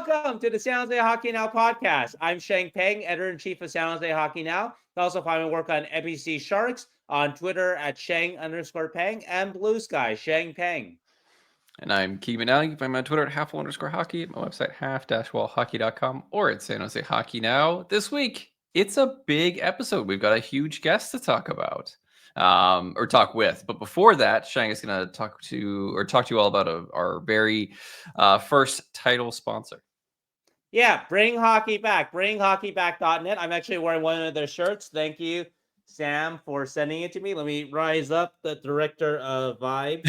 welcome to the San Jose Hockey Now podcast. I'm Sheng, editor-in-chief of San Jose Hockey Now. You can also find my work on NBC Sharks, on Twitter at Sheng_Peng, and Blue Sky, Sheng Peng. And I'm Keegan. You can find me on Twitter at _hockey, at my website half-wallhockey.com, or at San Jose Hockey Now. This week, it's a big episode. We've got a huge guest to talk about. Or talk with. But before that, Sheng is going to talk to you all about our very first title sponsor. Yeah, bring hockey back. BringHockeyBack.net. I'm actually wearing one of their shirts. Thank you, Sam, for sending it to me. Let me rise up the director of Vibes.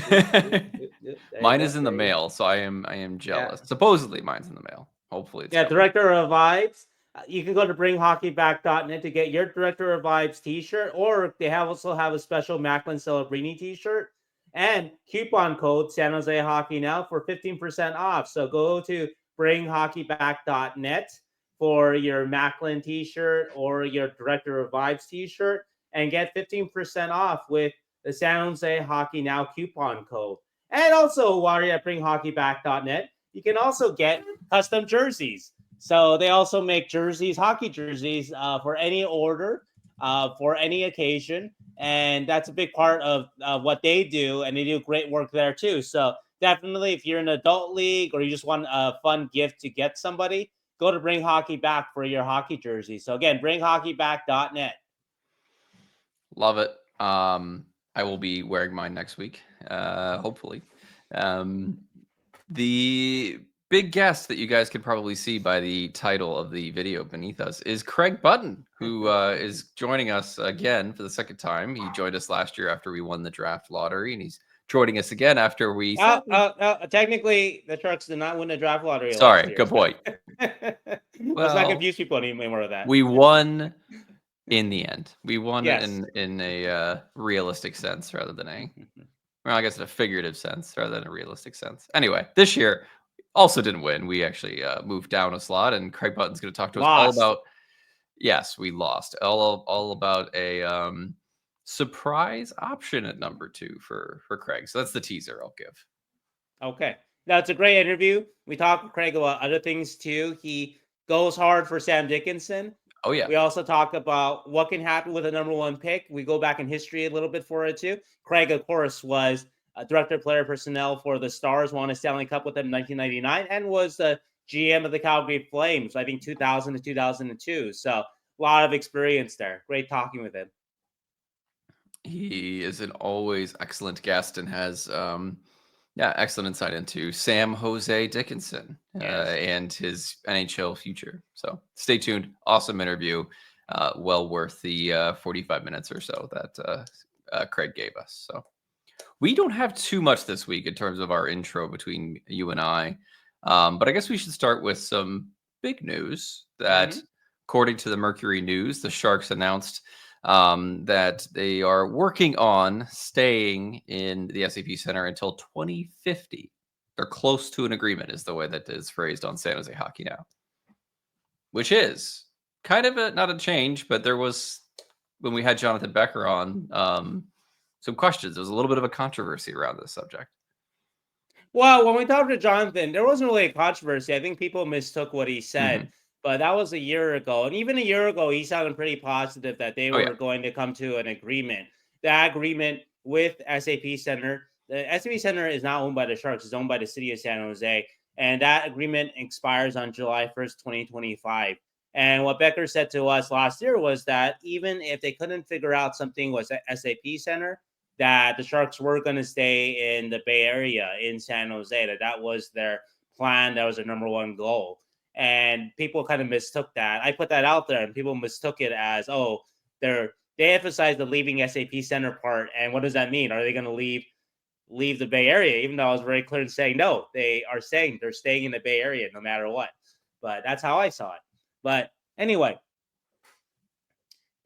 Mine is in the mail, so I am jealous. Yeah. Supposedly, mine's in the mail. Hopefully, it's director of Vibes. You can go to BringHockeyBack.net to get your Director of Vibes t-shirt, or they also have a special Macklin Celebrini t-shirt and coupon code San Jose Hockey Now for 15% off. So go to BringHockeyBack.net for your Macklin t-shirt or your Director of Vibes t-shirt and get 15% off with the San Jose Hockey Now coupon code. And also, while you're at BringHockeyBack.net, you can also get custom jerseys. So they also make jerseys, hockey jerseys, for any order, for any occasion. And that's a big part of what they do. And they do great work there too. So definitely, if you're in an adult league or you just want a fun gift to get somebody, go to Bring Hockey Back for your hockey jersey. So again, BringHockeyBack.net. Love it. I will be wearing mine next week, hopefully. The big guest that you guys can probably see by the title of the video beneath us is Craig Button, who is joining us again for the second time. He joined us last year after we won the draft lottery, and he's joining us again after we... Technically, the Sharks did not win the draft lottery Sorry, last year. Good point. Let's not confuse people anymore with that. We won in the end. We won in a realistic sense rather than I guess in a figurative sense rather than a realistic sense. Anyway, this year... also didn't win. We actually moved down a slot, and Craig Button's going to talk to us all about... Yes, we lost. All about a surprise option at number 2 for Craig. So that's the teaser I'll give. Okay. That's a great interview. We talked with Craig about other things too. He goes hard for Sam Dickinson. Oh, yeah. We also talk about what can happen with a number 1 pick. We go back in history a little bit for it too. Craig, of course, was director of player personnel for the Stars, won a Stanley Cup with them in 1999, and was the GM of the Calgary Flames, I think 2000 to 2002. So a lot of experience there. Great talking with him. He is an always excellent guest and has excellent insight into Sam Jose Dickinson and his NHL future. So stay tuned. Awesome interview. Well worth the 45 minutes or so that Craig gave us. So we don't have too much this week in terms of our intro between you and I. But I guess we should start with some big news that, according to the Mercury News, the Sharks announced that they are working on staying in the SAP Center until 2050. They're close to an agreement, is the way that is phrased on San Jose Hockey Now. Which is kind of not a change, but there was, when we had Jonathan Becker on, some questions. There was a little bit of a controversy around this subject. Well, when we talked to Jonathan, there wasn't really a controversy. I think people mistook what he said, but that was a year ago. And even a year ago, he sounded pretty positive that they were going to come to an agreement. That agreement with SAP Center, the SAP Center is not owned by the Sharks. It's owned by the city of San Jose. And that agreement expires on July 1st, 2025. And what Becker said to us last year was that even if they couldn't figure out something with SAP Center, that the Sharks were going to stay in the Bay Area in San Jose, that was their plan. That was their number 1 goal. And people kind of mistook that. I put that out there and people mistook it as, they emphasized the leaving SAP Center part. And what does that mean? Are they going to leave the Bay Area? Even though I was very clear in saying, no, they are saying they're staying in the Bay Area no matter what. But that's how I saw it. But anyway,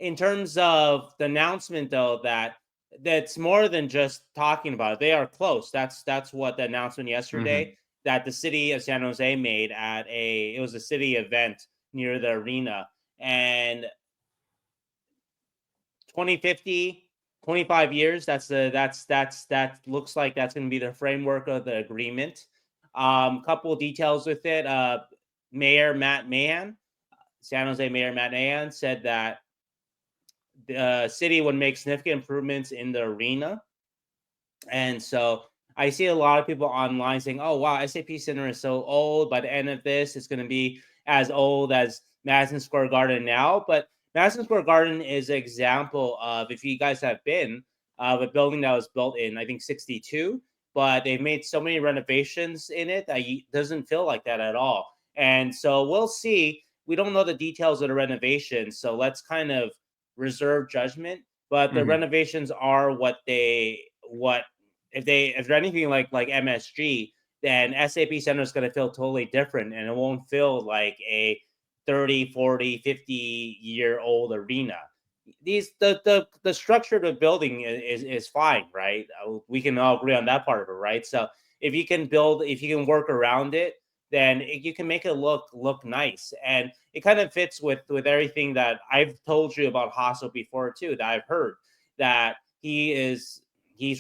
in terms of the announcement, though, that's more than just talking about it. They are close. That's what the announcement yesterday that the city of San Jose made at it was a city event near the arena. And 2050, 25 years, that looks like that's going to be the framework of the agreement. Couple of details with it. Mayor Matt Mahan, San Jose Mayor Matt Mahan, said that the city would make significant improvements in the arena. And so I see a lot of people online saying, "Oh wow, SAP Center is so old. By the end of this, it's going to be as old as Madison Square Garden now." But Madison Square Garden is an example of, if you guys have been, of a building that was built in, I think, '62, but they've made so many renovations in it that it doesn't feel like that at all. And so we'll see. We don't know the details of the renovations, so let's kind of reserve judgment. But the renovations are what if they're anything like MSG, then SAP Center is going to feel totally different, and it won't feel like a 30, 40, 50-year-old arena. The structure of the building is fine, right? We can all agree on that part of it, right? So if you can work around it, then you can make it look nice, and it kind of fits with everything that I've told you about Hasso before too. That I've heard that he's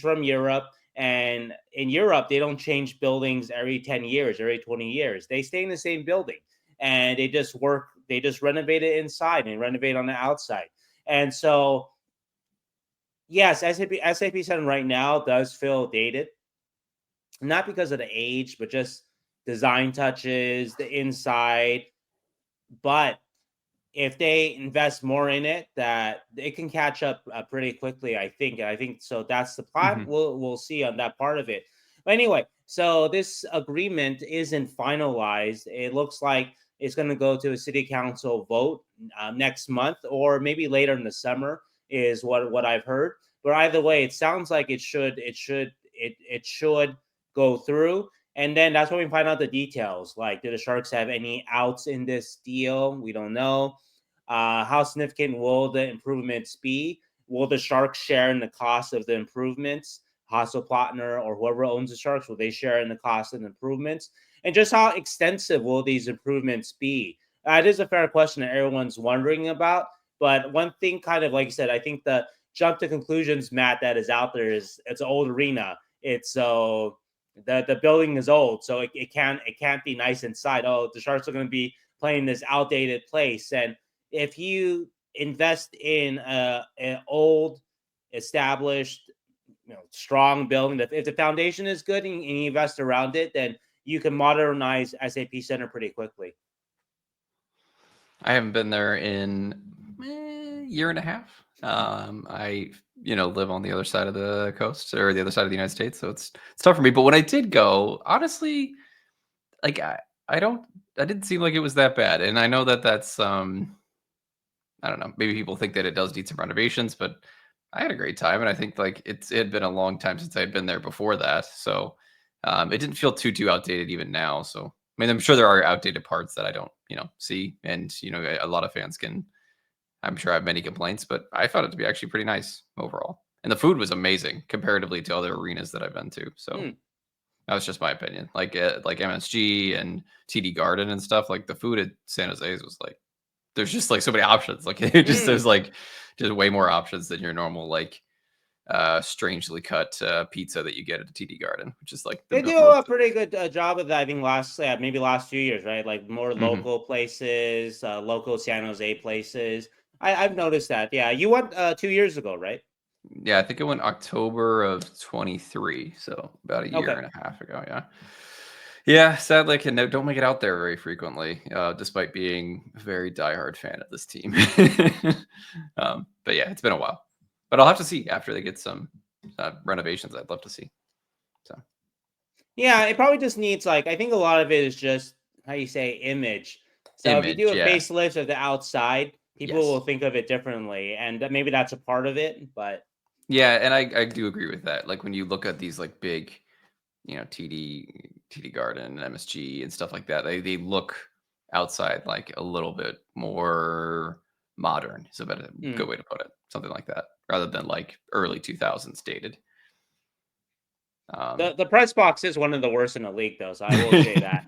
from Europe. And in Europe, they don't change buildings every 10 years, every 20 years. They stay in the same building, and they just renovate it inside and renovate on the outside. And so, yes, SAP Center right now does feel dated, not because of the age, but just design touches, the inside. But if they invest more in it, that it can catch up pretty quickly, I think. And I think so. That's the plan. We'll see on that part of it. But anyway, so this agreement isn't finalized. It looks like it's going to go to a city council vote next month, or maybe later in the summer, is what I've heard. But either way, it sounds like it should go through. And then that's when we find out the details. Like, do the Sharks have any outs in this deal? We don't know. How significant will the improvements be? Will the Sharks share in the cost of the improvements? Hasso Plattner or whoever owns the Sharks, will they share in the cost of the improvements? And just how extensive will these improvements be? It is a fair question that everyone's wondering about. But one thing, kind of like you said, I think the jump to conclusions, Matt, that is out there is it's an old arena. It's so the building is old, so it can't be nice inside. Oh, the Sharks are going to be playing this outdated place. And if you invest in an old, established, strong building, if the foundation is good and you invest around it, then you can modernize SAP Center pretty quickly. I haven't been there in a year and a half. I live on the other side of the coast, or the other side of the United States, so it's tough for me. But when I did go, honestly, like I didn't seem like it was that bad. And I know that that's I don't know, maybe people think that it does need some renovations, but I had a great time, and I think like it had been a long time since I'd been there before that, so it didn't feel too outdated even now. So I mean, I'm sure there are outdated parts that I don't see, and a lot of fans can, I'm sure, have many complaints, but I found it to be actually pretty nice overall. And the food was amazing comparatively to other arenas that I've been to. So that was just my opinion. Like MSG and TD Garden and stuff. Like the food at San Jose's was like, there's just like so many options. Like there's like just way more options than your normal like strangely cut pizza that you get at a TD Garden, which is like they do a pretty good job of that. I think maybe last few years, right? Like more local places, local San Jose places. I've noticed that. Yeah, you went 2 years ago, right? Yeah, I think it went October of 23, so about a year and a half ago. Yeah. Yeah, sadly, I don't make it out there very frequently, despite being a very diehard fan of this team. But yeah, it's been a while. But I'll have to see after they get some renovations. I'd love to see. So yeah, it probably just needs, like, I think a lot of it is just how you say image. So if you do a facelift of the outside, people will think of it differently, and maybe that's a part of it. But yeah, and I do agree with that. Like when you look at these like big, TD Garden and MSG and stuff like that, they look outside like a little bit more modern. Is a good way to put it. Something like that, rather than like early 2000s dated. The press box is one of the worst in the league, though. So I will say that.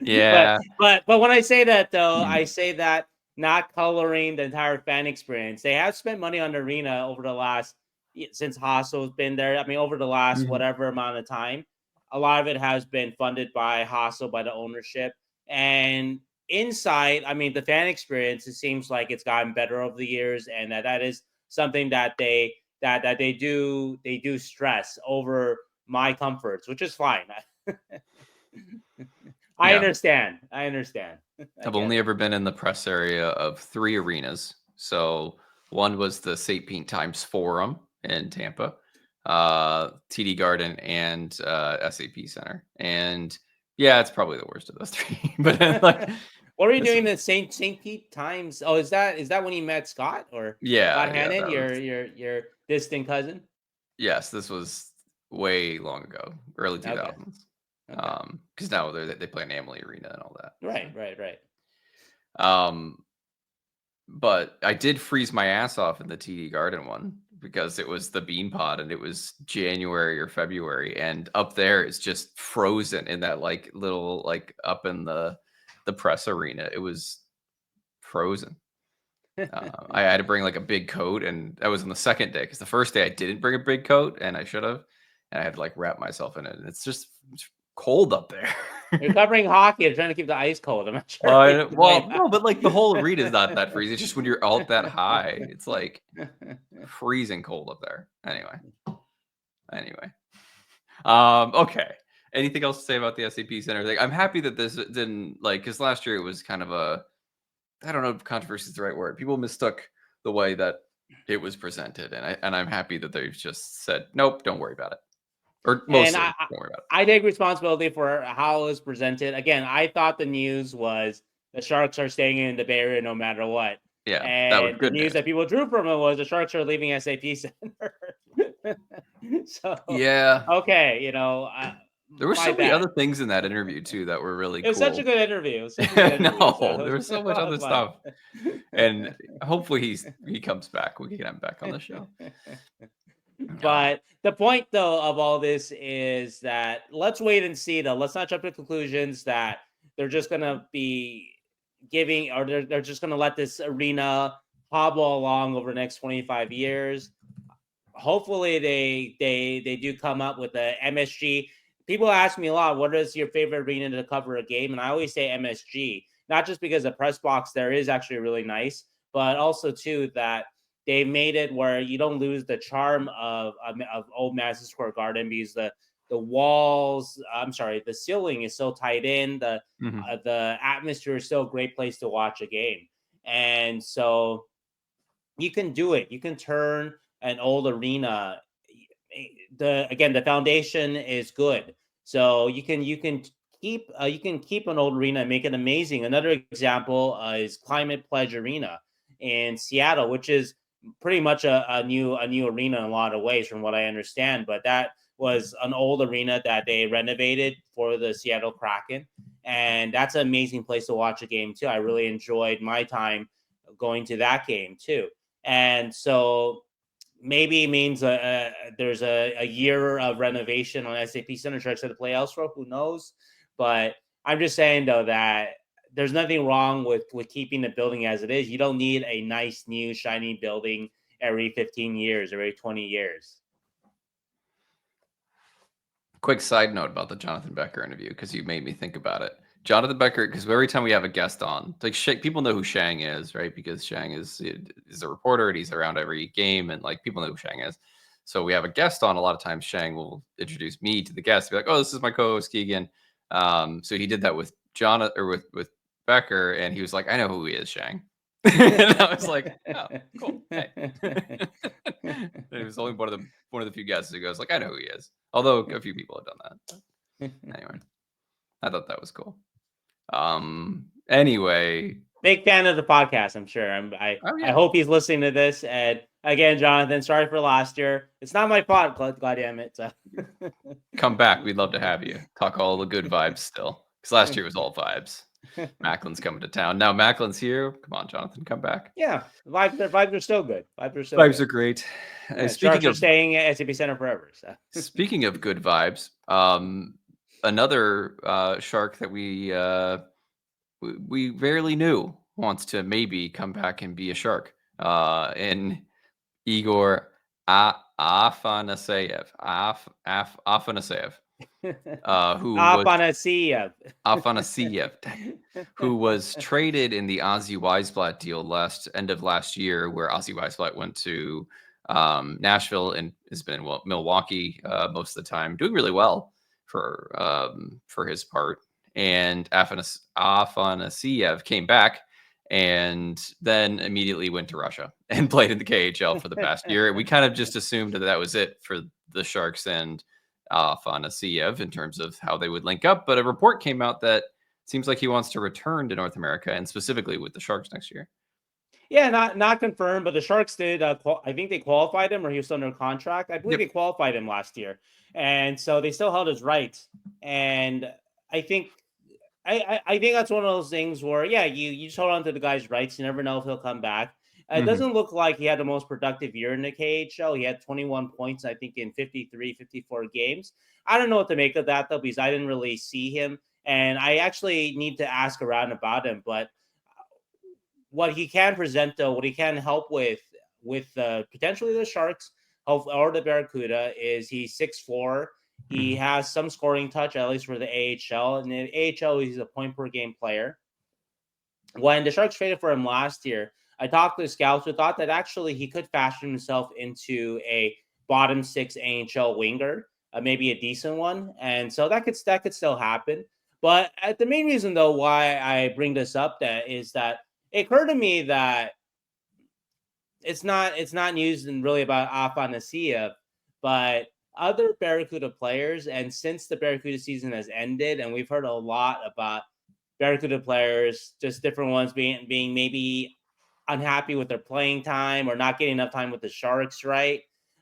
Yeah. but when I say that, though, I say that not coloring the entire fan experience. They have spent money on the arena over the last, since Hasso's been there. I mean, over the last whatever amount of time, a lot of it has been funded by Hasso, by the ownership. And inside, I mean, the fan experience, it seems like it's gotten better over the years, and that is something that they do stress over my comforts, which is fine. I understand. I I've only ever been in the press area of 3 arenas. So one was the St. Pete Times Forum in Tampa, TD Garden, and SAP Center. And yeah, it's probably the worst of those 3. But like, what are you doing at St. Pete Times? Oh, is that when you met Scott or Scott Hannon, your distant cousin? Yes, this was way long ago, early 2000s. Because now they play in Amalie Arena and all that. Right. But I did freeze my ass off in the TD Garden one because it was the Bean Pod and it was January or February, and up there it's just frozen in that like little like up in the press arena. It was frozen. I had to bring like a big coat, and that was on the second day because the first day I didn't bring a big coat and I should have, and I had to like wrap myself in it. And it's cold up there. You're covering hockey and trying to keep the ice cold. I'm not sure. Well, no, but like the whole arena is not that freezing. It's just when you're out that high, it's like freezing cold up there. Anyway. Okay. Anything else to say about the SAP Center thing? I'm happy that this didn't because last year it was kind of I don't know if controversy is the right word. People mistook the way that it was presented, and I'm happy that they've just said, nope, don't worry about it. Or mostly, don't worry about it. I take responsibility for how it was presented. Again, I thought the news was the Sharks are staying in the Bay Area no matter what. Yeah, and that was good the news that people drew from it was the Sharks are leaving SAP Center. So yeah, okay, there were so many other things in that interview too that were really cool. It was such a good interview. No, there was so much other stuff, and hopefully he comes back. We can get him back on the show. But the point, though, of all this is that let's wait and see. Though, let's not jump to conclusions that they're just going to be giving, or they're just going to let this arena hobble along over the next 25 years. Hopefully, they do come up with the MSG. People ask me a lot, what is your favorite arena to cover a game? And I always say MSG, not just because the press box there is actually really nice, but also too that they made it where you don't lose the charm of old Madison Square Garden because the walls, the ceiling is so tight in. The atmosphere is still a great place to watch a game. And so you can do it. You can turn an old arena. The foundation is good. So you can keep an old arena and make it amazing. Another example is Climate Pledge Arena in Seattle, which is pretty much a new arena in a lot of ways from what I understand, but that was an old arena that they renovated for the Seattle Kraken, and that's an amazing place to watch a game too. I really enjoyed my time going to that game too. And so maybe it means there's a year of renovation on SAP Center. Sharks to play elsewhere, who knows? But I'm just saying though that there's nothing wrong with keeping the building as it is. You don't need a nice, new, shiny building every 15 years, every 20 years. Quick side note about the Jonathan Becker interview, because you made me think about it. Jonathan Becker, because every time we have a guest on, like people know who Sheng is, right? Because Sheng is a reporter and he's around every game, and like people know who Sheng is. So we have a guest on. A lot of times Sheng will introduce me to the guest, be like, "Oh, this is my co-host Keegan." So he did that with with Becker, and he was like, "I know who he is, Sheng." And I was like, "Oh, cool." Hey. It was only one of the few guests who goes like, "I know who he is," although a few people have done that. Anyway, I thought that was cool. Anyway, big fan of the podcast, I'm sure. I hope he's listening to this. And again, Jonathan, sorry for last year. It's not my fault, God damn it. So. Come back. We'd love to have you. Talk all the good vibes still. Because last year was all vibes. Macklin's coming to town. Now Macklin's here. Come on, Jonathan, come back. Yeah, vibes are still good. Vibes are great. Yeah, Sharks are staying at SAP Center forever. So. Speaking of good vibes, another Shark that we barely knew wants to maybe come back and be a Shark. In Egor Afanasyev. Afanasyev. who was Afanasyev. Afanasyev, who was traded in the Ozzy Weisblatt deal end of last year, where Ozzy Weisblatt went to Nashville and has been in Milwaukee most of the time, doing really well for his part. And Afanasyev came back and then immediately went to Russia and played in the KHL for the past year. We kind of just assumed that was it for the Sharks and Afanasyev in terms of how they would link up. But a report came out that seems like he wants to return to North America and specifically with the Sharks next year. Yeah, not confirmed, but the Sharks did. I think they qualified him, or he was under contract. I believe they qualified him last year, and so they still held his rights. And I think that's one of those things where, yeah, you just hold on to the guy's rights. You never know if he'll come back. It doesn't look like he had the most productive year in the KHL. He had 21 points, I think, in 53, 54 games. I don't know what to make of that, though, because I didn't really see him. And I actually need to ask around about him. But what he can present, though, what he can help with potentially the Sharks or the Barracuda is he's 6'4". He has some scoring touch, at least for the AHL. And in the AHL, he's a point-per-game player. When the Sharks traded for him last year, I talked to scouts who thought that actually he could fashion himself into a bottom six AHL winger, maybe a decent one. And so that could still happen. But the main reason, though, why I bring this up is that it occurred to me that it's not news and really about Afanasyev, but other Barracuda players. And since the Barracuda season has ended, and we've heard a lot about Barracuda players, just different ones being maybe unhappy with their playing time or not getting enough time with the Sharks, right?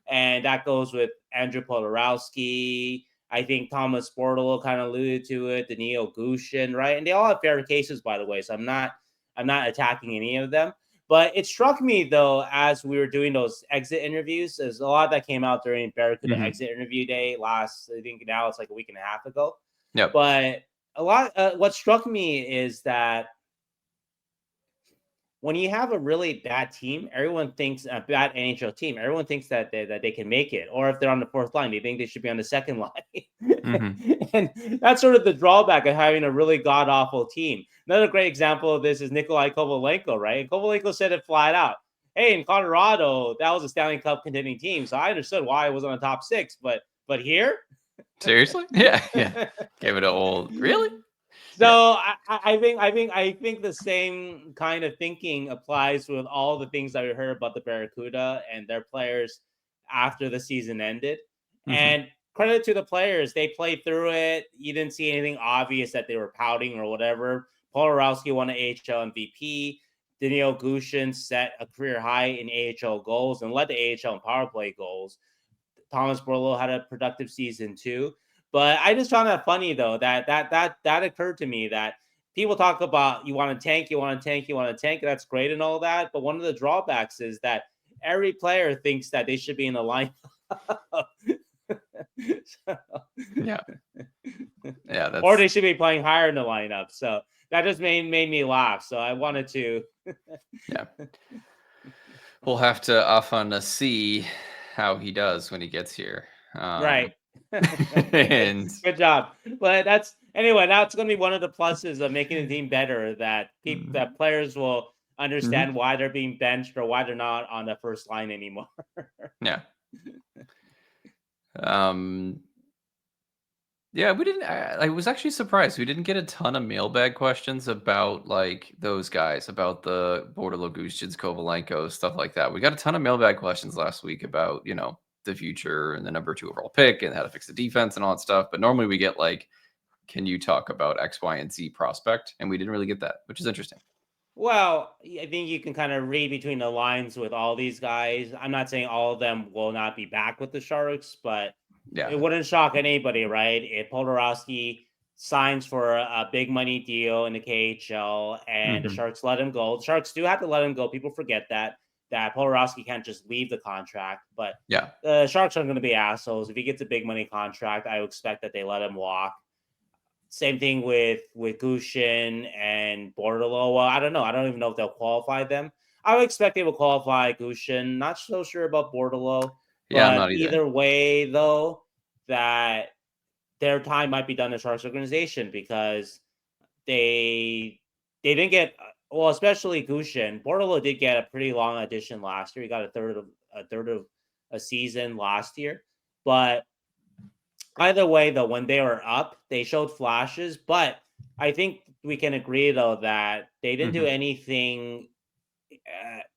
And that goes with Andrew Podorowski. I think Thomas Bortolo kind of alluded to it, Danilo Gushin, right? And they all have fair cases, by the way, so I'm not attacking any of them. But it struck me, though, as we were doing those exit interviews, there's a lot that came out during Barracuda exit interview day I think now it's like a week and a half ago. Yep. But a lot, what struck me is that when you have a really bad team, everyone thinks a bad NHL team. Everyone thinks that they can make it, or if they're on the fourth line, they think they should be on the second line. And that's sort of the drawback of having a really god awful team. Another great example of this is Nikolai Kovalenko, right? And Kovalenko said it flat out. Hey, in Colorado, that was a Stanley Cup contending team, so I understood why it was on the top six. But here, seriously, yeah, gave it a old really. So I think the same kind of thinking applies with all the things that we heard about the Barracuda and their players after the season ended. And credit to the players, they played through it. You didn't see anything obvious that they were pouting or whatever. Podorowski won an AHL MVP. Danilo Gushin set a career high in AHL goals and led the AHL in power play goals. Thomas Bortolo had a productive season too. But I just found that funny, though, that occurred to me that people talk about you want to tank. That's great and all that. But one of the drawbacks is that every player thinks that they should be in the lineup. Yeah. Or they should be playing higher in the lineup. So that just made me laugh. So I wanted to. Yeah. We'll have to see how he does when he gets here. Right. And good job. But that's going to be one of the pluses of making the team better, that that players will understand why they're being benched or why they're not on the first line anymore. Yeah. Yeah, we didn't. I was actually surprised we didn't get a ton of mailbag questions about like those guys, about the Bortolo, Gushins, Kovalenko, stuff like that. We got a ton of mailbag questions last week about the future and the number 2 overall pick and how to fix the defense and all that stuff. But normally we get like, can you talk about X, Y, and Z prospect? And we didn't really get that, which is interesting. Well, I think you can kind of read between the lines with all these guys. I'm not saying all of them will not be back with the Sharks, but it wouldn't shock anybody, right? If Podorowski signs for a big money deal in the KHL and the Sharks let him go. The Sharks do have to let him go. People forget that Podorowski can't just leave the contract, but the Sharks aren't going to be assholes. If he gets a big money contract, I would expect that they let him walk. Same thing with Gushin and Bortolo. Well, I don't know. I don't even know if they'll qualify them. I would expect they will qualify Gushin. Not so sure about Bortolo. Yeah, but either way, though, that their time might be done in the Sharks organization because they didn't get well, especially Gushin. Bortolo did get a pretty long audition last year. He got a third of a season last year, but either way, though, when they were up, they showed flashes. But I think we can agree, though, that they didn't do anything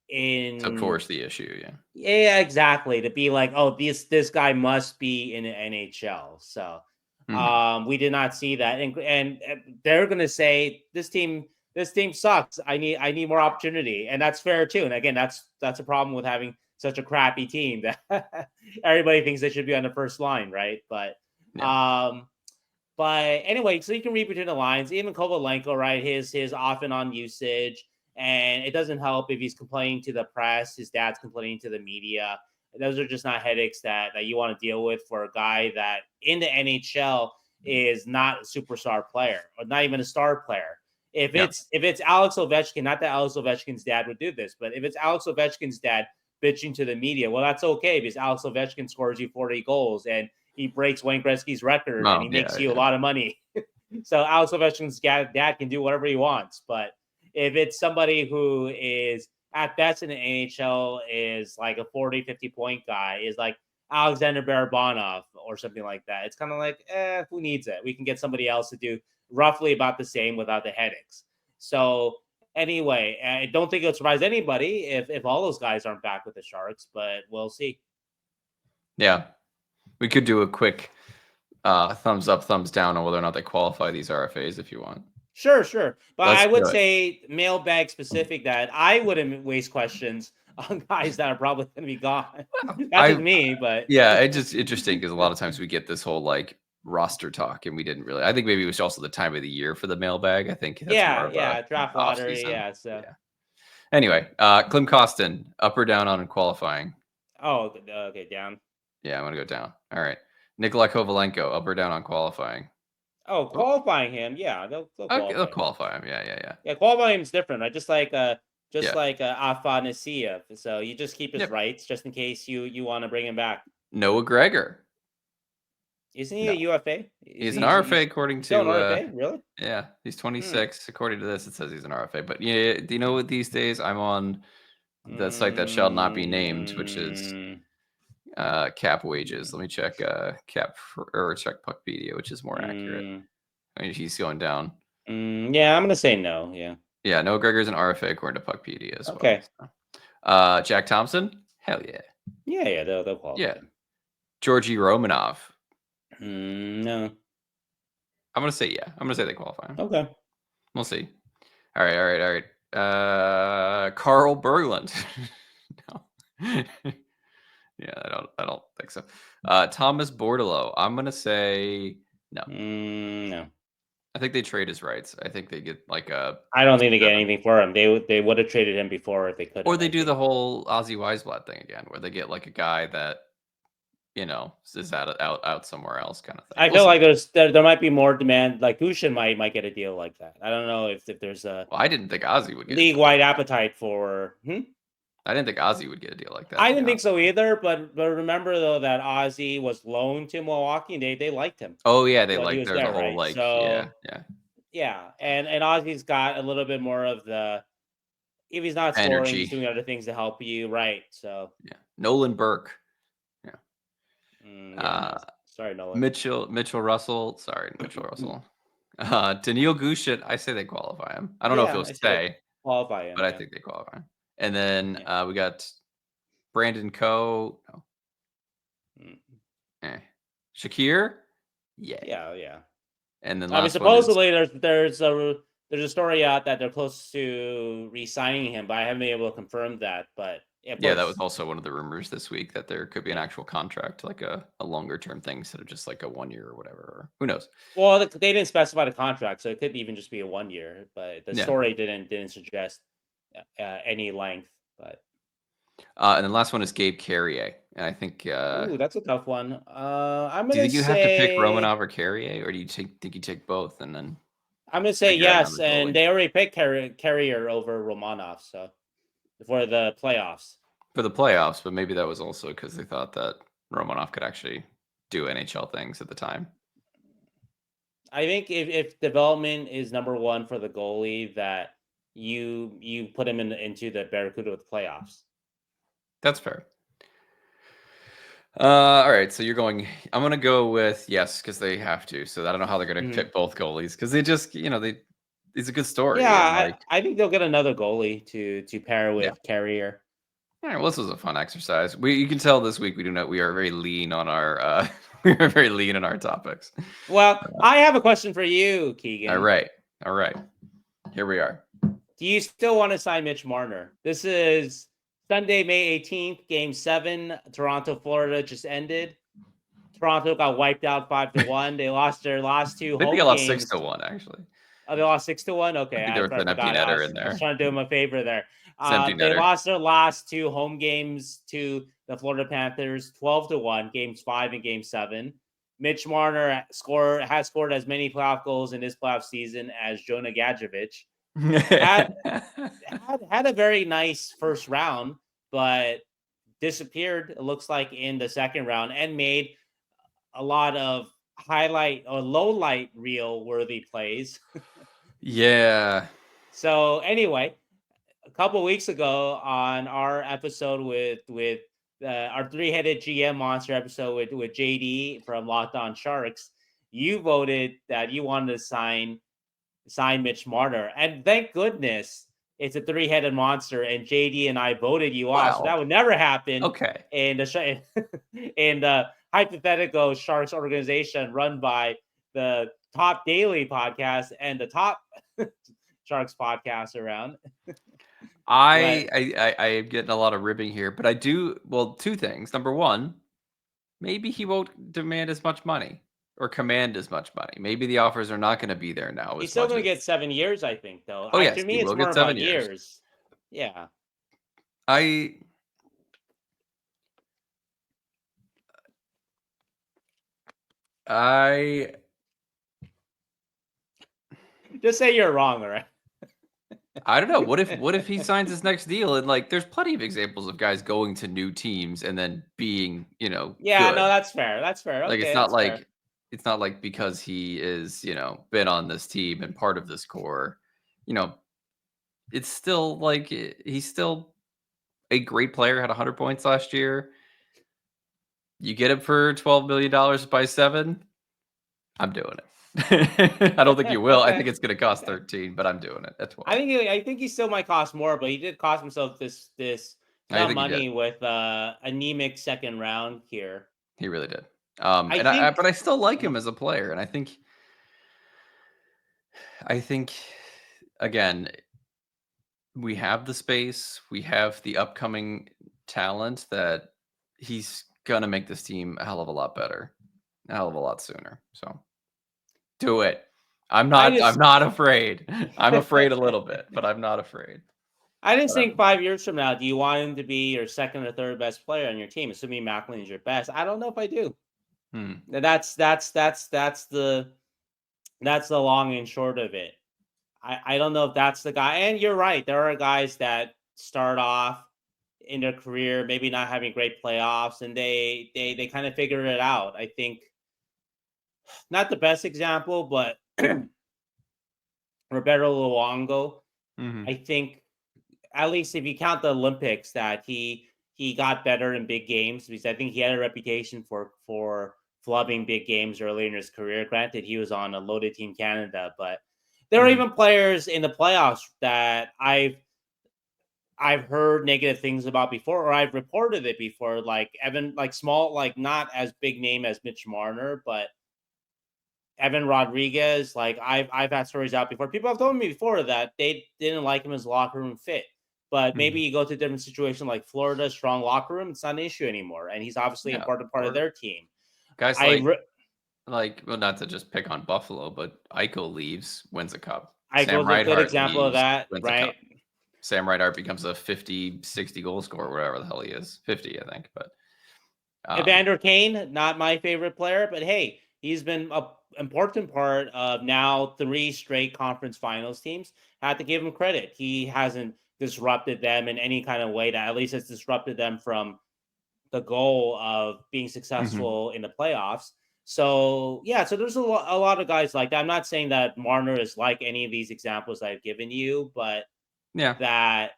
to force the issue. Yeah, exactly. To be like, oh, this guy must be in the NHL. So we did not see that, and they're gonna say this team sucks. I need more opportunity, and that's fair too. And again, that's a problem with having such a crappy team that everybody thinks they should be on the first line, right? But anyway, so you can read between the lines. Even Kovalenko, right? His off and on usage, and it doesn't help if he's complaining to the press. His dad's complaining to the media. Those are just not headaches that you want to deal with for a guy that in the NHL is not a superstar player or not even a star player. If it's Alex Ovechkin, not that Alex Ovechkin's dad would do this, but if it's Alex Ovechkin's dad bitching to the media, well, that's okay because Alex Ovechkin scores you 40 goals and he breaks Wayne Gretzky's record and he makes you a lot of money. So Alex Ovechkin's dad can do whatever he wants. But if it's somebody who is at best in the NHL is like a 40, 50-point guy, is like Alexander Barabanov or something like that, it's kind of like, who needs it? We can get somebody else to do roughly about the same without the headaches. So anyway, I don't think it'll surprise anybody if all those guys aren't back with the Sharks, but we'll see. Yeah. We could do a quick thumbs up, thumbs down on whether or not they qualify these RFAs if you want. Sure. But I would say mailbag specific that I wouldn't waste questions on guys that are probably going to be gone. That's just me, but yeah, it's just interesting because a lot of times we get this whole like roster talk and we didn't really. I think maybe it was also the time of the year for the mailbag. I think that's draft lottery, Anyway, Klim Kostin, up or down on qualifying? Oh, okay, down. Yeah, I'm gonna go down. All right, Nikolai Kovalenko, up or down on qualifying? Oh, qualifying him, yeah, they'll qualify him. Yeah. Yeah, qualifying him's different, right? Just like Afanasyev. So you just keep his rights just in case you want to bring him back. Noah Gregor. Isn't he a UFA? He's an RFA according to an RFA, really? Yeah, he's 26. According to this, it says he's an RFA. But yeah, do you know what these days I'm on the site that shall not be named, which is cap wages. Let me check check Puckpedia, which is more accurate. I mean, he's going down. Yeah, I'm gonna say no. Yeah, Noah Gregor's an RFA according to Puckpedia as well. So. Jack Thompson? Hell yeah. Yeah, they'll qualify. Yeah. Georgi Romanov. No. I'm gonna say yeah. I'm gonna say they qualify. Okay. We'll see. All right. Carl Berglund. No. Yeah, I don't think so. Thomas Bordeleau. I'm gonna say no. No. I think they trade his rights. I think they get like a. I don't think they get anything for him. They would have traded him before if they could. Or they do the whole Ozzy Weisblatt thing again, where they get like a guy that, is out somewhere else kind of thing. I feel like there might be more demand. Like Gushin might get a deal like that. I don't know if there's a. Well, I didn't think Ozzy would get league-wide appetite for. I didn't think Ozzy would get a deal like that. I didn't think so either, but remember though that Ozzy was loaned to Milwaukee and they liked him. Oh yeah, they liked their whole like yeah, and Ozzy's got a little bit more of the if he's not scoring, he's doing other things to help you, right? So yeah, Nolan Burke. Sorry, Nolan. Mitchell Russell. Sorry, Mitchell Russell. Daniil Gushin. I say they qualify him. I don't know if he'll stay. Qualify him, but I think they qualify. And then we got Brandon Coe. No. Shakir. Yeah. And then supposedly there's a story out that they're close to re-signing him, but I haven't been able to confirm that. But that was also one of the rumors this week that there could be an actual contract, like a longer term thing instead of just like a 1 year or whatever. Or who knows? Well, they didn't specify the contract, so it could even just be a 1 year. But the story didn't suggest any length. But and the last one is Gabe Carrier, and I think that's a tough one. I'm gonna. Do you think you have to pick Romanov or Carrier, or do you think you take both and then? I'm gonna say yes, and they already picked Carrier over Romanov, so for the playoffs. For the playoffs, but maybe that was also because they thought that Romanov could actually do NHL things at the time. I think if development is number one for the goalie, that you put him into the Barracuda with playoffs. That's fair. All right, so you're going. I'm gonna go with yes because they have to. So I don't know how they're gonna pick both goalies because they just, it's a good story. And Yeah, I think they'll get another goalie to pair with Carrier. All right, well, this was a fun exercise. You can tell this week we are very lean on our we are very lean on our topics. Well, I have a question for you, Keegan. All right. Here we are. Do you still want to sign Mitch Marner? This is Sunday, May 18th, Game 7. Toronto, Florida just ended. Toronto got wiped out 5-1. They lost their last two home games. They lost 6-1, actually. Oh, they lost 6-1? Okay, I think there was an empty netter in there. I was trying to do them a favor there. They They lost their last two home games to the Florida Panthers, 12-1, Games 5 and Game 7. Mitch Marner has scored as many playoff goals in this playoff season as Jonah Gadjevich. had a very nice first round, but disappeared, it looks like, in the second round and made a lot of highlight or low light reel worthy plays. Yeah. So anyway, a couple weeks ago on our episode with our three-headed GM monster episode with JD from Locked On Sharks, you voted that you wanted to sign Mitch Marner, and thank goodness it's a three-headed monster, and JD and I voted you off, so that would never happen. Okay. And the hypothetical Sharks organization run by the top daily podcast and the top Sharks podcast around. I am getting a lot of ribbing here, but I do, well, two things. Number one, maybe he won't demand as much money or command as much money. Maybe the offers are not going to be there now. He's still going to get 7 years, I think, though. Oh, yes, to me, it's more about years. Yeah. I just say you're wrong, all right? I don't know. What if he signs his next deal and there's plenty of examples of guys going to new teams and then being, Yeah, good. no, that's fair. That's fair. Okay, it's not like because he is, been on this team and part of this core, it's still he's still a great player, had 100 points last year. You get him for $12 million by 7. I'm doing it. I don't think you will. I think it's going to cost 13, but I'm doing it at 12. I think he still might cost more, but he did cost himself this money with anemic second round here. He really did. But I still like him as a player, and I think again, we have the space, we have the upcoming talent that he's gonna make this team a hell of a lot better, a hell of a lot sooner. So do it. I'm not afraid. I'm afraid a little bit, but I'm not afraid. I just think 5 years from now, do you want him to be your second or third best player on your team, assuming Macklin is your best? I don't know if I do. That's the long and short of it. I don't know if that's the guy. And you're right. There are guys that start off in their career maybe not having great playoffs, and they kind of figure it out. I think not the best example, but Roberto Luongo. I think, at least if you count the Olympics, that he got better in big games, because I think he had a reputation for flubbing big games early in his career. Granted, he was on a loaded Team Canada, but there are even players in the playoffs that I've heard negative things about before, or I've reported it before, like Evan, small, not as big name as Mitch Marner, but Evan Rodriguez. I've had stories out before. People have told me before that they didn't like him as locker room fit. But maybe you go to a different situation like Florida, strong locker room, it's not an issue anymore. And he's obviously an important part of their team. Guys well, not to just pick on Buffalo, but Eichel leaves, wins a cup. Eichel is a good example of that, right? Sam Reinhart becomes a 50, 60 goal scorer, whatever the hell he is. 50, I think. But Evander Kane, not my favorite player, but hey, he's been an important part of now 3 straight conference finals teams. I have to give him credit. He hasn't disrupted them in any kind of way that at least has disrupted them from the goal of being successful in the playoffs. So yeah, so there's a lot of guys like that. I'm not saying that Marner is like any of these examples I've given you, but Yeah. that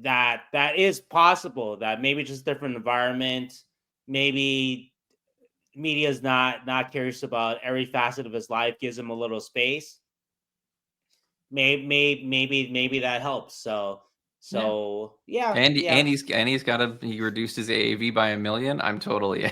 that is possible. That maybe just different environment. Maybe media's not curious about every facet of his life. Gives him a little space. Maybe that helps. So Yeah. yeah, And yeah. he reduced his AAV by 1 million. I'm totally in.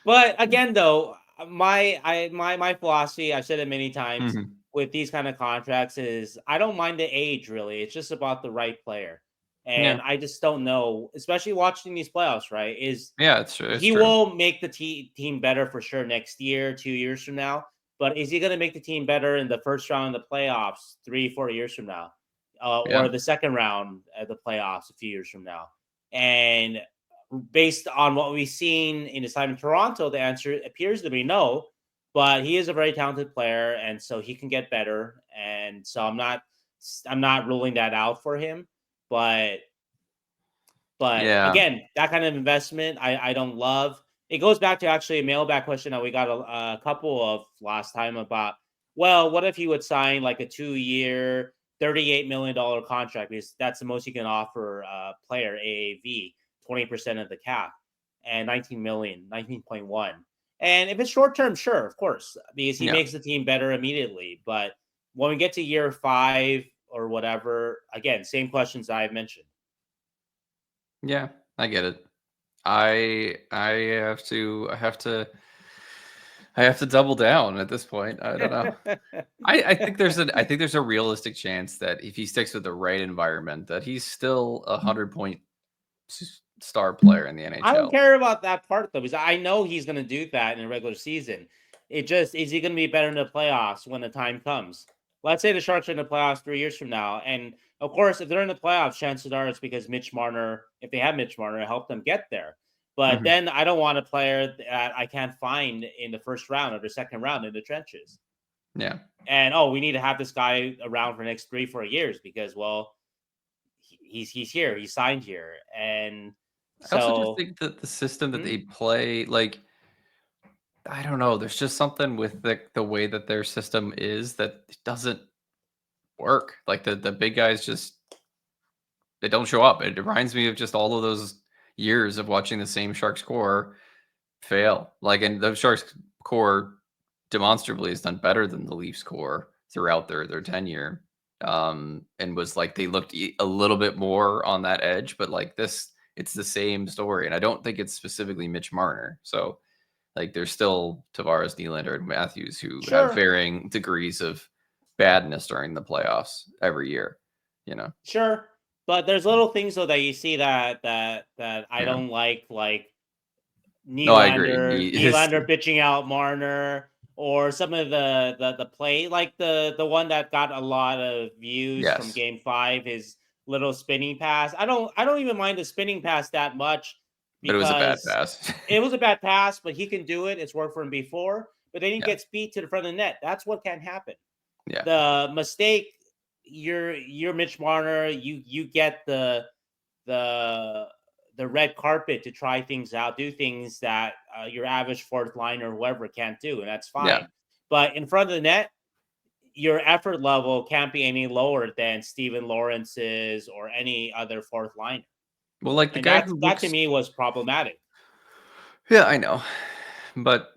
But again, though, my philosophy, I've said it many times Mhm. with these kind of contracts is I don't mind the age really. It's just about the right player. And Yeah. I just don't know, especially watching these playoffs, right? Is Yeah, it's true. It's he true. will make the team better for sure next year, 2 years from now. But is he going to make the team better in the first round of the playoffs 3, 4 years from now, or Yeah. the second round of the playoffs a few years from now? And based on what we've seen in his time in Toronto, the answer appears to be no. But he is a very talented player, and so he can get better. And so I'm not ruling that out for him. But Yeah. again, that kind of investment, I don't love. It goes back to actually a mailback question that we got a couple of last time about. Well, what if he would sign like a 2-year, $38 million contract? Because that's the most you can offer a player AAV, 20% of the cap, and 19 million, 19.1. And if it's short term, sure, of course, because he Yeah. makes the team better immediately. But when we get to year 5 or whatever, again, same questions I've mentioned. Yeah. I get it. I I have to double down at this point. I don't know. I think there's a realistic chance that if he sticks with the right environment, that he's still 100 point star player in the I don't NHL. care about that part though, because I know he's going to do that in the regular season. It just is he going to be better in the playoffs when the time comes? Let's say the Sharks are in the playoffs 3 years from now, and of course, if they're in the playoffs, chances are it's because Mitch Marner, if they have Mitch Marner, helped them get there. But Mhm. then I don't want a player that I can't find in the first round or the second round in the trenches. Yeah. And we need to have this guy around for the next 3, 4 years because well, he's here, he's signed here, and I also just so. think that the system that Hmm? they play, like, I don't know, there's just something with the way that their system is that it doesn't work. Like the big guys just they don't show up. It reminds me of just all of those years of watching the same Sharks core fail. Like, and the Sharks core demonstrably has done better than the Leafs core throughout their tenure. And was like they looked a little bit more on that edge, but like this, it's the same story. And I don't think it's specifically Mitch Marner. So like there's still Tavares, Nylander, and Matthews who have Sure, varying degrees of badness during the playoffs every year. You know? sure. But there's little things though that you see that I Yeah. don't like No, I agree. Nylander bitching out Marner or some of the play like the one that got a lot of views from Yes, game 5, his little spinning pass. I don't even mind the spinning pass that much but it was a bad because pass. it was a bad pass, but he can do it. It's worked for him before, but then he Yeah, gets beat to the front of the net. That's what can happen. yeah, The mistake, you're Mitch Marner. You get the the red carpet to try things out, do things that your average fourth liner or whoever can't do, and that's yeah. fine. But in front of the net, your effort level can't be any lower than Steven Lawrence's or any other fourth liner, Well, like the and guy who that to looks me was problematic. yeah, I know. But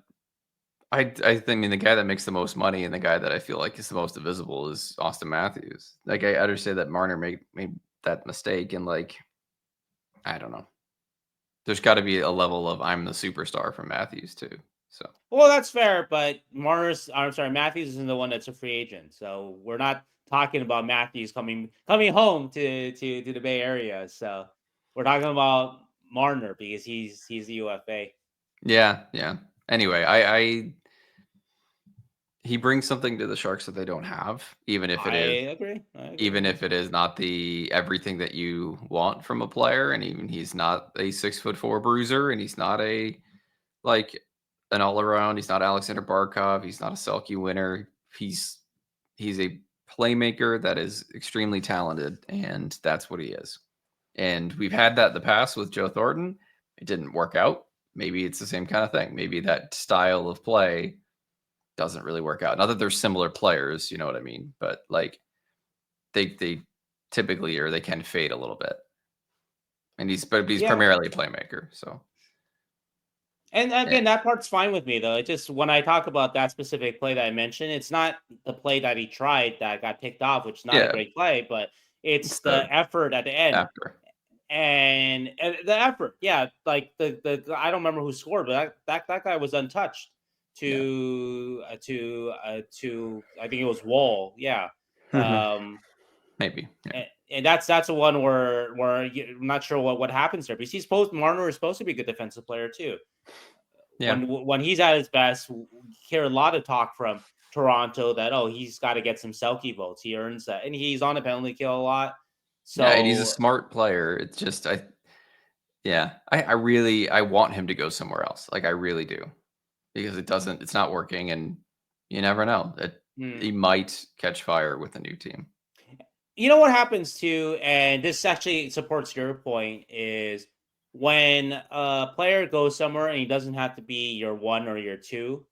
I mean the guy that makes the most money and the guy that I feel like is the most visible is Austin Matthews. Like I understand that Marner made that mistake and like I don't know. There's got to be a level of I'm the superstar from Matthews too. So Well, that's fair, but I'm sorry, Matthews isn't the one that's a free agent, so we're not talking about Matthews coming home to the Bay Area. So we're talking about Marner because he's the UFA. yeah, yeah. Anyway, I he brings something to the Sharks that they don't have, I agree. I agree. even if it is not the everything that you want from a player, and even he's not a 6'4" bruiser, and he's not a like an all around. He's not Alexander Barkov. He's not a Selke winner. He's a playmaker that is extremely talented, and that's what he is. And we've had that in the past with Joe Thornton. It didn't work out. maybe it's the same kind of thing. Maybe that style of play doesn't really work out. Not that they're similar players, you know what I mean? But like they typically, or they can fade a little bit. And he's primarily a playmaker. So And yeah, again, that part's fine with me though. It just when I talk about that specific play that I mentioned, it's not the play that he tried that got picked off, which is not a yeah, great play, but it's it's the the effort at the end. after. And the effort, yeah, like the I don't remember who scored, but that guy was untouched Yeah. to I think it was Wall, yeah. Um, Maybe. Yeah. and that's the one where I'm not sure what happens there because Marner is supposed to be a good defensive player too. Yeah. When he's at his best, you hear a lot of talk from Toronto that he's got to get some Selke votes. He earns that, and he's on a penalty kill a lot. Yeah, and he's a So smart player. It's just I want him to go somewhere else. Like I really do. Because it's not working, and you never know. He might catch fire with a new team. You know what happens too, and this actually supports your point, is when a player goes somewhere and he doesn't have to be your one or your two,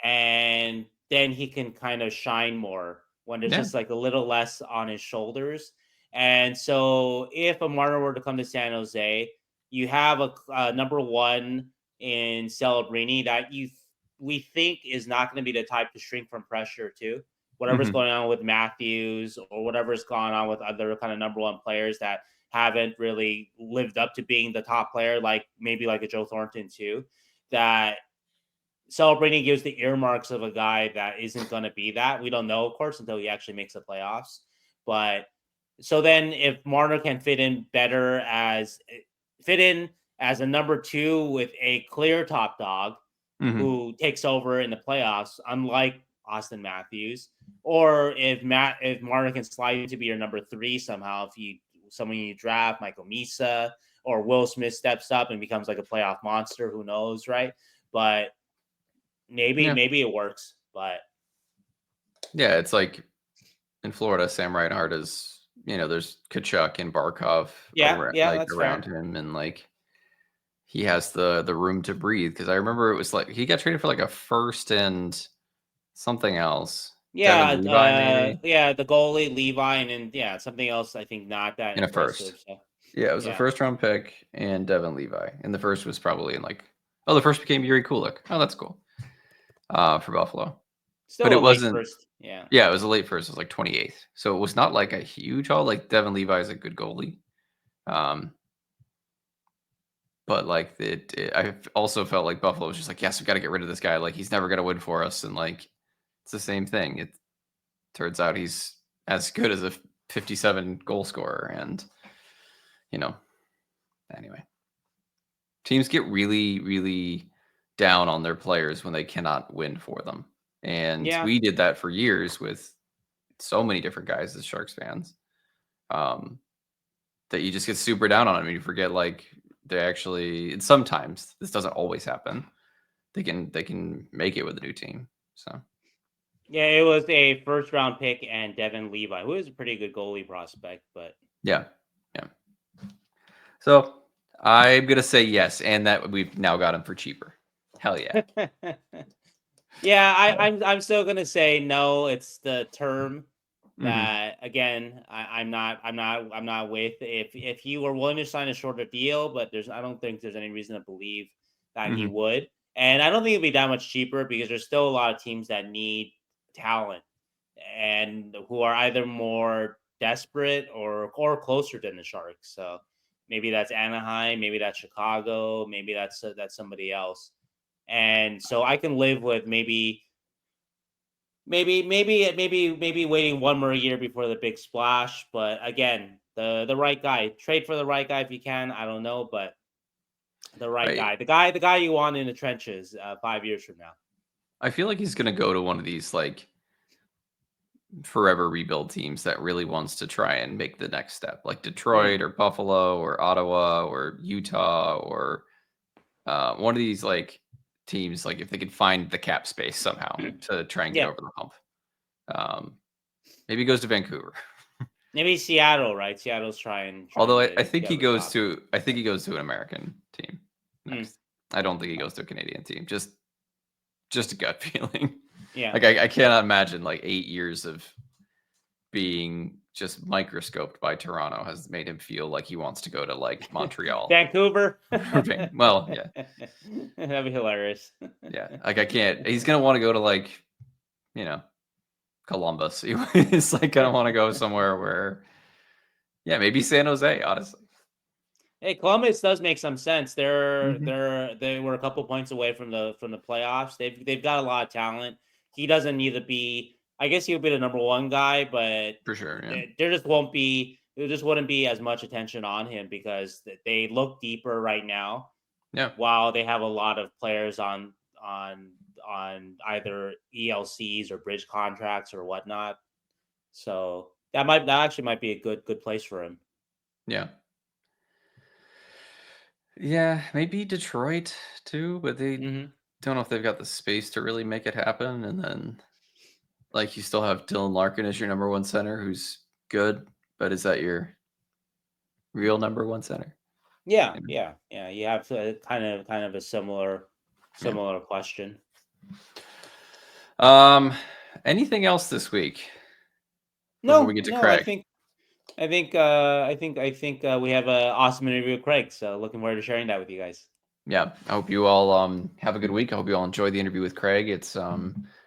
and then he can kind of shine more when there's Yeah. just like a little less on his shoulders. And so if a Marner were to come to San Jose, you have a number one in Celebrini that we think is not going to be the type to shrink from pressure too. Whatever's going on with Matthews or whatever's gone on with other kind of number one players that haven't really lived up to being the top player, like maybe like a Joe Thornton too, that Celebrini gives the earmarks of a guy that isn't going to be that. We don't know, of course, until he actually makes the playoffs. But so then if Marner can fit in as a number two with a clear top dog who takes over in the playoffs, unlike Austin Matthews, or if Marner can slide to be your number three somehow, someone you draft, Michael Misa, or Will Smith steps up and becomes like a playoff monster, who knows, right? But maybe it works, but yeah, it's like in Florida, Sam Reinhart is, there's Kachuk and Barkov that's around fair. him, and like he has the room to breathe. Because I remember it was like he got traded for like a first and something else. Devin Levi, maybe The goalie Levi, and then something else. I think not that in a first. impressive. So Yeah, it was a first round pick and Devin Levi, and the first was probably in the first became Yuri Kulik. Oh, that's cool. For Buffalo. Still But a it late wasn't. first. Yeah, Yeah, it was a late first. It was like 28th. So it was not like a huge haul. Like Devin Levi is a good goalie. But like I also felt like Buffalo was just like, yes, we got to get rid of this guy. Like he's never going to win for us. And like, it's the same thing. It turns out he's as good as a 57 goal scorer. And, anyway, teams get really, really down on their players when they cannot win for them. And we did that for years with so many different guys as Sharks fans, that you just get super down on them. You forget like they actually, and sometimes this doesn't always happen. They can make it with a new team. So yeah, it was a first round pick and Devin Levi, who is a pretty good goalie prospect, but yeah. So I'm gonna say yes, and that we've now got him for cheaper. Hell yeah. I'm still gonna say no. It's the term that again I'm not with. If he were willing to sign a shorter deal, but I don't think there's any reason to believe that he would, and I don't think it'd be that much cheaper because there's still a lot of teams that need talent and who are either more desperate or closer than the Sharks. So maybe that's Anaheim, maybe that's Chicago, maybe that's somebody else. And so I can live with maybe waiting one more year before the big splash. But again, the right guy, trade for the right guy if you can. I don't know, but the right guy, the guy you want in the trenches 5 years from now. I feel like he's gonna go to one of these like forever rebuild teams that really wants to try and make the next step, like Detroit or Buffalo or Ottawa or Utah or one of these like teams, like if they could find the cap space somehow to try and get over the hump. Maybe he goes to Vancouver. Maybe Seattle, right? Seattle's trying. Although I think he goes to an American team next. I don't think he goes to a Canadian team. Just a gut feeling. Yeah. Like I cannot imagine like 8 years of being just microscoped by Toronto has made him feel like he wants to go to like Montreal. Vancouver. Well, yeah. That'd be hilarious. Yeah. Like I can't. He's gonna want to go to like, Columbus. He's like gonna want to go somewhere where, maybe San Jose, honestly. Hey, Columbus does make some sense. They were a couple points away from the playoffs. They've got a lot of talent. He doesn't need to be. I guess he'll be the number one guy, but For sure, yeah. there just wouldn't be as much attention on him because they look deeper right now. Yeah. While they have a lot of players on either ELCs or bridge contracts or whatnot, so that actually might be a good place for him. Yeah. Yeah, maybe Detroit too, but they don't know if they've got the space to really make it happen. And then, like, you still have Dylan Larkin as your number one center, who's good, but is that your real number one center? Yeah. You have kind of a similar question. Anything else this week? No, we get to Craig. I think we have an awesome interview with Craig. So looking forward to sharing that with you guys. Yeah, I hope you all have a good week. I hope you all enjoy the interview with Craig. It's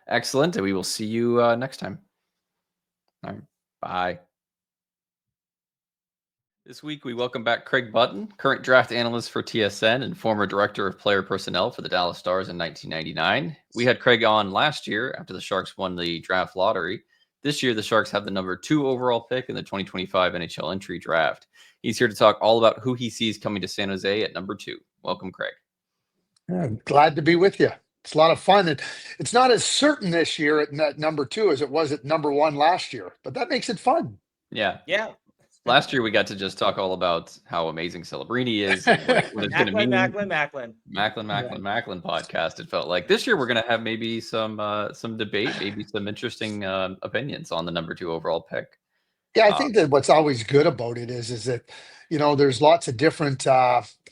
excellent, and we will see you next time. All right, bye. This week, we welcome back Craig Button, current draft analyst for TSN and former director of player personnel for the Dallas Stars in 1999. We had Craig on last year after the Sharks won the draft lottery. This year, the Sharks have the number 2 overall pick in the 2025 NHL entry draft. He's here to talk all about who he sees coming to San Jose at number 2. Welcome, Craig. Yeah, glad to be with you. It's a lot of fun. It's not as certain this year at number 2 as it was at number 1 last year, but that makes it fun. Yeah. Yeah. Last year, we got to just talk all about how amazing Celebrini is. What it's Macklin podcast. It felt like this year we're going to have maybe some debate, maybe some interesting opinions on the number 2 overall pick. Yeah, I think that what's always good about it is that, there's lots of different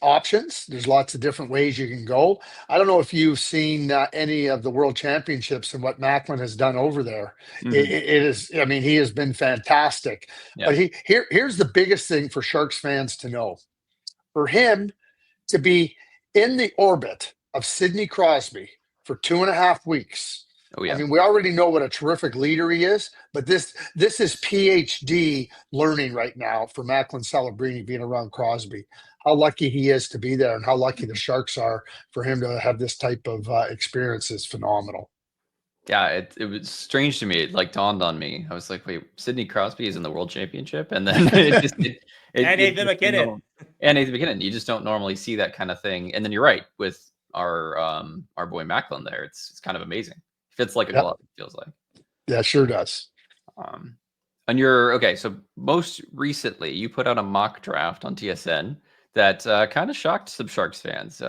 options. There's lots of different ways you can go. I don't know if you've seen any of the World Championships and what Macklin has done over there. It is, I mean, he has been fantastic. Yeah. But here's the biggest thing for Sharks fans to know. For him to be in the orbit of Sidney Crosby for 2.5 weeks. Oh, yeah. I mean, we already know what a terrific leader he is, but this is PhD learning right now for Macklin Celebrini being around Crosby. How lucky he is to be there and how lucky the Sharks are for him to have this type of experience is phenomenal. Yeah, it was strange to me. It like dawned on me. I was like, wait, Sidney Crosby is in the World Championship? And then and Nathan McKinnon. And Nathan McKinnon. You just don't normally see that kind of thing. And then you're right, with our boy Macklin there. It's kind of amazing. Fits like a glove, it feels like. Yeah, sure does. And so most recently you put out a mock draft on TSN that kind of shocked some Sharks fans.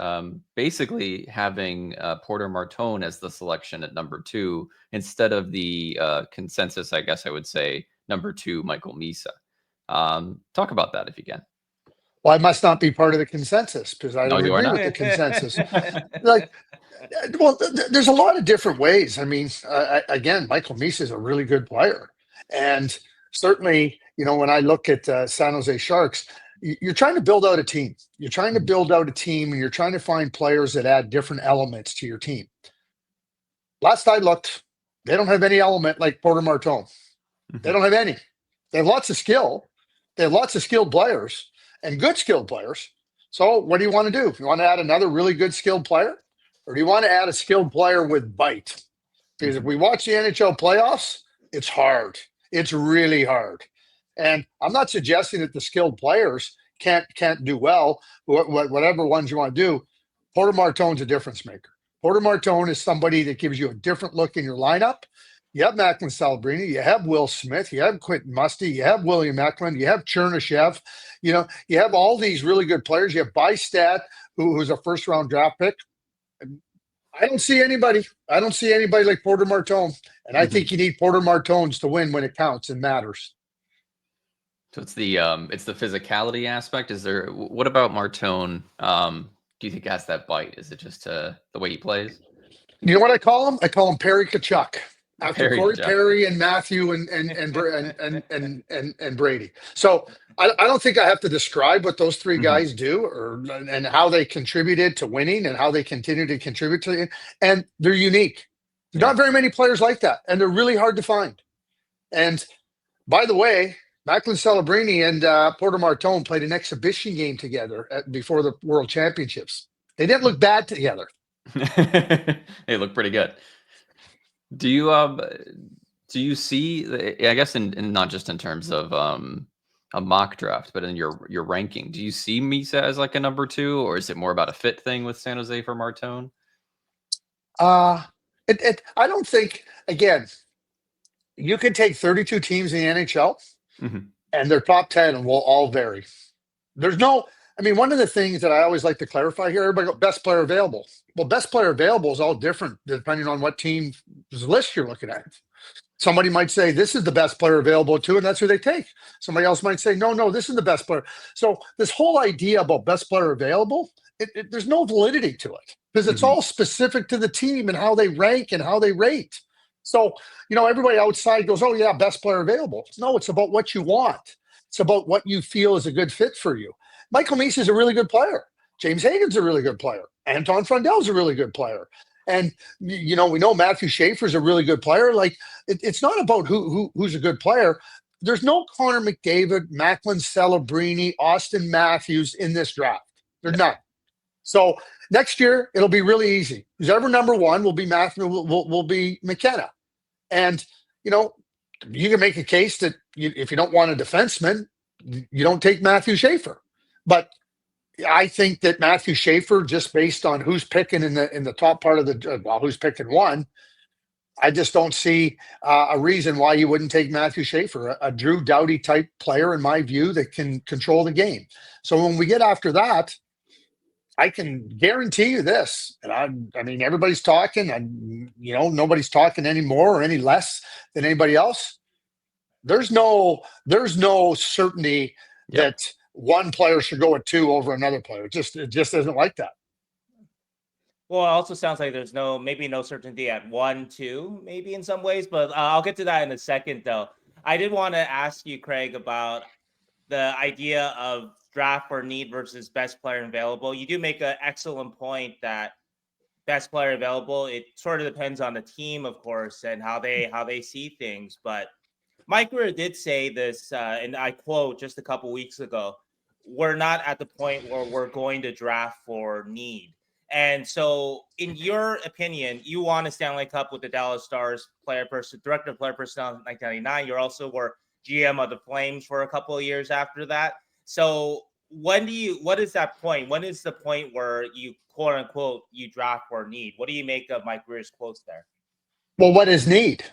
Basically having Porter Martone as the selection at number 2 instead of the consensus, I guess I would say, number 2, Michael Misa. Talk about that if you can. Well, I must not be part of the consensus because I don't agree with the consensus. There's a lot of different ways. I mean, again, Michael Misa is a really good player. And certainly, when I look at San Jose Sharks, you're trying to build out a team. You're trying to build out a team, and you're trying to find players that add different elements to your team. Last I looked, they don't have any element like Porter Martone. They don't have any. They have lots of skill. They have lots of skilled players and good skilled players. So what do you want to do? You want to add another really good skilled player? Or do you want to add a skilled player with bite? Because if we watch the NHL playoffs, it's hard. It's really hard. And I'm not suggesting that the skilled players can't do well, whatever ones you want to do. Porter Martone's a difference maker. Porter Martone is somebody that gives you a different look in your lineup. You have Macklin Celebrini, you have Will Smith, you have Quentin Musty, you have William Eklund, you have Chernishev. You have all these really good players. You have Bystad, who's a first-round draft pick. I don't see anybody like Porter Martone. And I think you need Porter Martones to win when it counts and matters. So it's the physicality aspect. What about Martone do you think has that bite? Is it just the way he plays? You know what I call him? I call him Perry Kachuk. After Perry Corey Kachuk. Perry and Matthew and Brady. So I don't think I have to describe what those three guys do and how they contributed to winning and how they continue to contribute to it. And they're unique. There's not very many players like that, and they're really hard to find. And by the way, Macklin Celebrini and Porter Martone played an exhibition game together before the World Championships. They didn't look bad together. They look pretty good. Do you see? I guess in not just in terms of a mock draft, but in your ranking, do you see Misa as like a number 2, or is it more about a fit thing with San Jose for Martone? I don't think. Again, you could take 32 teams in the NHL, and their top 10 will all vary. There's no. I mean, one of the things that I always like to clarify here, everybody go best player available. Well, best player available is all different depending on what team's list you're looking at. Somebody might say this is the best player available too, and that's who they take. Somebody else might say, no, this is the best player. So this whole idea about best player available, there's no validity to it because it's all specific to the team and how they rank and how they rate. So, everybody outside goes, oh yeah, best player available. No, it's about what you want. It's about what you feel is a good fit for you. Michael Misa is a really good player. James Hagan's a really good player. Anton Frondell's a really good player. And, we know Matthew Schaefer is a really good player. Like, it's not about who's a good player. There's no Connor McDavid, Macklin Celebrini, Austin Matthews in this draft. There's none. So next year, it'll be really easy. Who's ever number 1 will be Matthew, will be McKenna. And, you can make a case that if you don't want a defenseman, you don't take Matthew Schaefer. But I think that Matthew Schaefer, just based on who's picking in the top part of who's picking 1, I just don't see a reason why you wouldn't take Matthew Schaefer, a Drew Doughty type player, in my view, that can control the game. So when we get after that, I can guarantee you this, and I mean, everybody's talking, and nobody's talking any more or any less than anybody else. There's no certainty that one player should go at 2 over another player. It just isn't like that. Well, it also sounds like there's maybe no certainty at 1, 2, maybe in some ways, but I'll get to that in a second, though. I did want to ask you, Craig, about the idea of draft for need versus best player available. You do make an excellent point that best player available, it sort of depends on the team, of course, and how they see things. But Mike Greer did say this, and I quote, just a couple weeks ago, we're not at the point where we're going to draft for need. And so, in your opinion, you won a Stanley Cup with the Dallas Stars director of player personnel in 1999. You also were GM of the Flames for a couple of years after that. So what is that point? When is the point where you, quote unquote, you draft for need? What do you make of Mike Greer's quotes there? Well, what is need?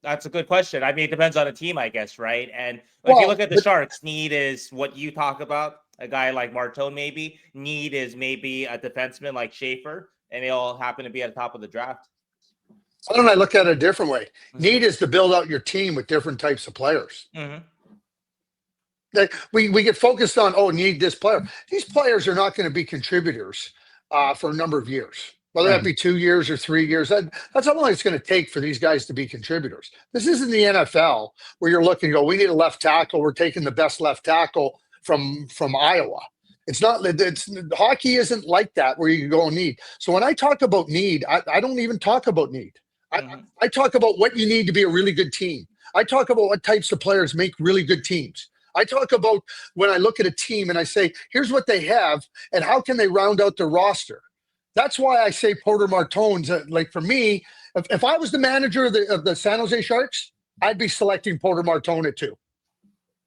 That's a good question. I mean, it depends on the team, I guess, right? And if you look at the Sharks, need is what you talk about. A guy like Martone, maybe. Need is maybe a defenseman like Schaefer, and they all happen to be at the top of the draft. Why don't I look at it a different way? Need is to build out your team with different types of players. Like we get focused on, need this player. These players are not going to be contributors for a number of years. Whether that be 2 years or 3 years, that's how long it's going to take for these guys to be contributors. This isn't the NFL where you're looking, we need a left tackle. We're taking the best left tackle from Iowa. It's not. Hockey isn't like that where you can go and need. So when I talk about need, I don't even talk about need. I talk about what you need to be a really good team. I talk about what types of players make really good teams. I talk about when I look at a team and I say, here's what they have and how can they round out their roster. That's why I say Porter Martone's like, for me, if I was the manager of the San Jose Sharks, I'd be selecting Porter Martone at 2.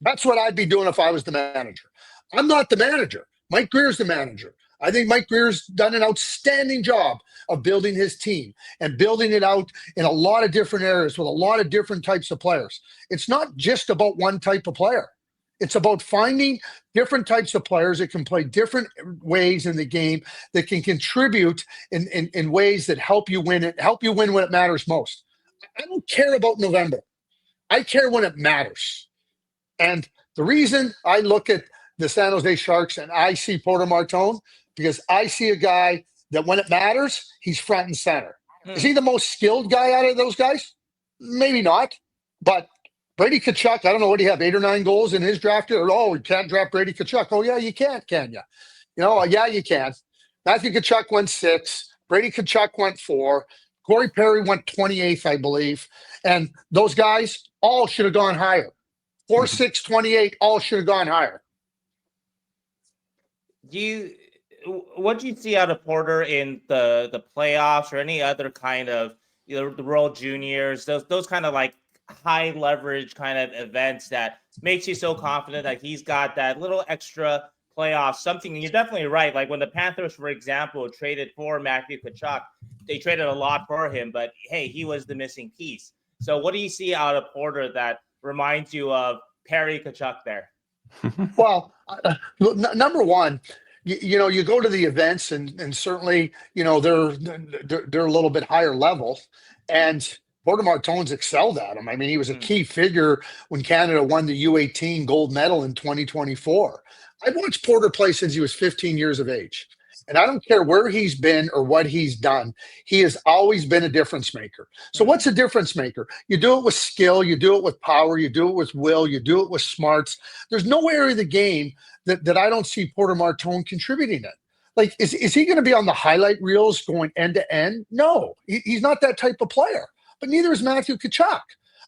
That's what I'd be doing if I was the manager. I'm not the manager. Mike Greer's the manager. I think Mike Greer's done an outstanding job of building his team and building it out in a lot of different areas with a lot of different types of players. It's not just about one type of player. It's about finding different types of players that can play different ways in the game, that can contribute in ways that help you win when it matters most. I don't care about November. I care when it matters. And the reason I look at the San Jose Sharks and I see Porter Martone, because I see a guy that when it matters, he's front and center. Is he the most skilled guy out of those guys? Maybe not. But Brady Tkachuk, I don't know, what do you have, 8 or 9 goals in his draft? Oh, we can't draft Brady Tkachuk. Oh, yeah, you can you? Yeah, you can. Matthew Tkachuk went 6. Brady Tkachuk went 4. Corey Perry went 28th, I believe. And those guys all should have gone higher. 4, 6, 28, all should have gone higher. What do you see out of Porter in the playoffs or any other kind of, the World Juniors, those kind of like high leverage kind of events that makes you so confident that he's got that little extra playoff something? And you're definitely right. Like when the Panthers, for example, traded for Matthew Tkachuk, they traded a lot for him, but hey, he was the missing piece. So what do you see out of Porter that reminds you of Perry Tkachuk there? Well, number one, you go to the events and certainly, they're a little bit higher level, and Porter Martone's excelled at him. I mean, he was a key figure when Canada won the U18 gold medal in 2024. I've watched Porter play since he was 15 years of age. And I don't care where he's been or what he's done. He has always been a difference maker. So what's a difference maker? You do it with skill. You do it with power. You do it with will. You do it with smarts. There's no area of the game that I don't see Porter Martone contributing in. Like, is he going to be on the highlight reels going end to end? No, he's not that type of player. But neither is Matthew Tkachuk.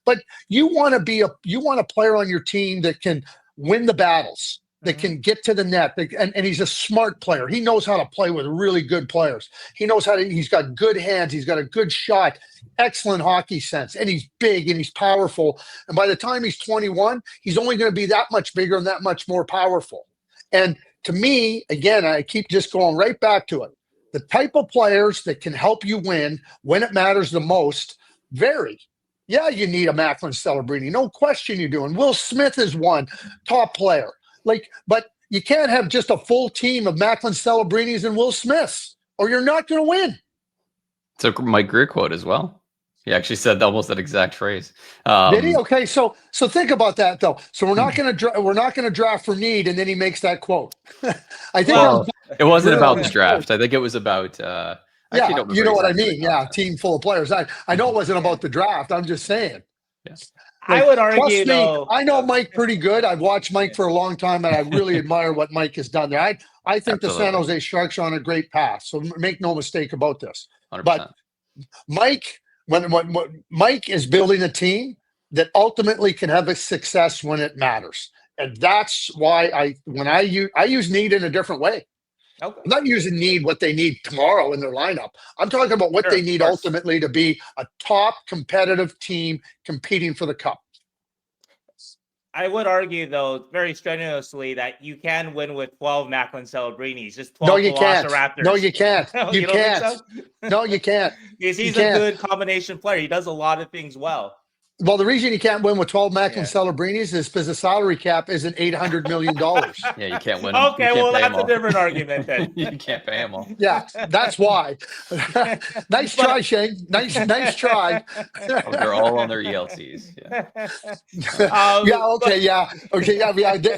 But you want a player on your team that can win the battles, that can get to the net, and he's a smart player. He knows how to play with really good players. He knows he's got good hands. He's got a good shot, excellent hockey sense, and he's big and he's powerful. And by the time he's 21, he's only going to be that much bigger and that much more powerful. And to me, again, I keep just going right back to it. The type of players that can help you win when it matters the most vary. Yeah, you need a Macklin Celebrini. No question you do. And Will Smith is one top player. But you can't have just a full team of Macklin Celebrinis and Will Smiths, or you're not going to win. It's a Mike Greer quote as well. He actually said almost that exact phrase. Did he? Okay, so think about that though. So we're not going to draft for need, and then he makes that quote. I think it wasn't about the draft. I think it was about. Yeah, you know what I mean. Yeah, team full of players. I know it wasn't about the draft. I'm just saying. Yes. I would argue, though. I know Mike pretty good. I've watched Mike for a long time, and I really admire what Mike has done there. I think the San Jose Sharks are on a great path. So make no mistake about this. 100%. But Mike, when Mike is building a team that ultimately can have a success when it matters, and that's why I use need in a different way. Okay. I'm not using need what they need tomorrow in their lineup. I'm talking about what they need ultimately to be a top competitive team competing for the cup. I would argue, though, very strenuously that you can win with 12 Macklin Celebrinis. Just 12 Velociraptors. No, you can't. You can't. No, you can't. Because he's a good combination player. He does a lot of things well. Well, the reason you can't win with 12 Macklin Celebrinis is because the salary cap isn't $800 million. Yeah, you can't win. Okay, well, that's a different argument then. You can't pay them all. Yeah, that's why. Nice try, Sheng. Nice try. They're all on their ELCs. Yeah.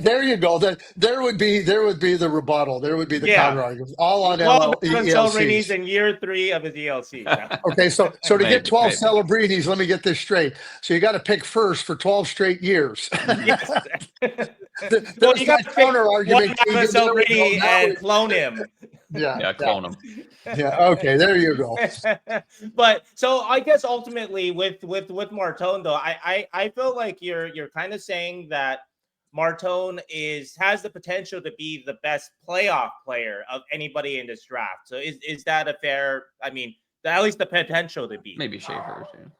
There you go. There would be the rebuttal. There would be the counter argument. All on Celebrinis in year 3 of his ELC. Yeah. Okay, so to get 12 Celebrinis, let me get this straight. So you got to pick first for 12 straight years. Yes. There's you got that counter argument. Celebrini and clone him. Yeah, clone him. Yeah. Okay. There you go. But so I guess ultimately with Martone though, I feel like you're kind of saying that Martone has the potential to be the best playoff player of anybody in this draft. So is that a fair? I mean, at least the potential to be. Maybe Schaefer too.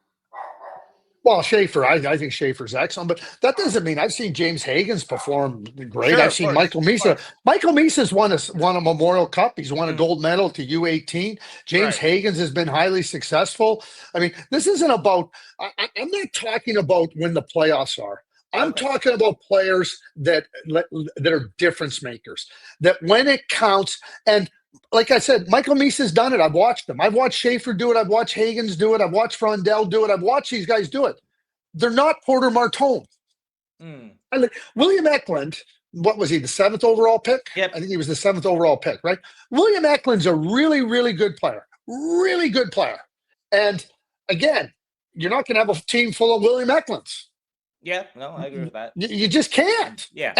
Well, Schaefer, I think Schaefer's excellent, but that doesn't mean I've seen James Hagan's perform great. Sure, I've seen Michael Misa. Michael Misa's won a Memorial Cup. He's won a gold medal to U18. James Hagan's has been highly successful. I mean, this isn't about. I'm not talking about when the playoffs are. I'm talking about players that are difference makers. That when it counts and. Like I said, Michael Misa's done it. I've watched them. I've watched Schaefer do it. I've watched Hagan's do it. I've watched Frondell do it. I've watched these guys do it. They're not Porter Martone. William Eklund what was he, the 7th overall pick? Yep. I think he was the 7th overall pick, right? William Eklund's a really, really good player. Really good player. And again, you're not going to have a team full of William Eklunds. Yeah, no, I agree with that. You just can't. Yeah.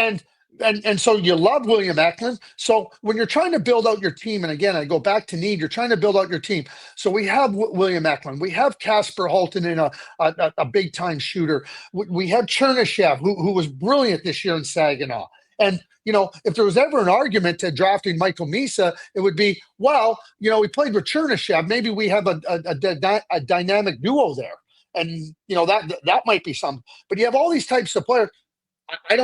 And so you love William Eklund. So when you're trying to build out your team, and again, I go back to need, you're trying to build out your team. So we have William Eklund. We have Casper Holton in a big-time shooter. We have Chernishev, who was brilliant this year in Saginaw. And, if there was ever an argument to drafting Michael Misa, it would be, well, we played with Chernishev. Maybe we have a dynamic duo there. And, that might be some. But you have all these types of players. I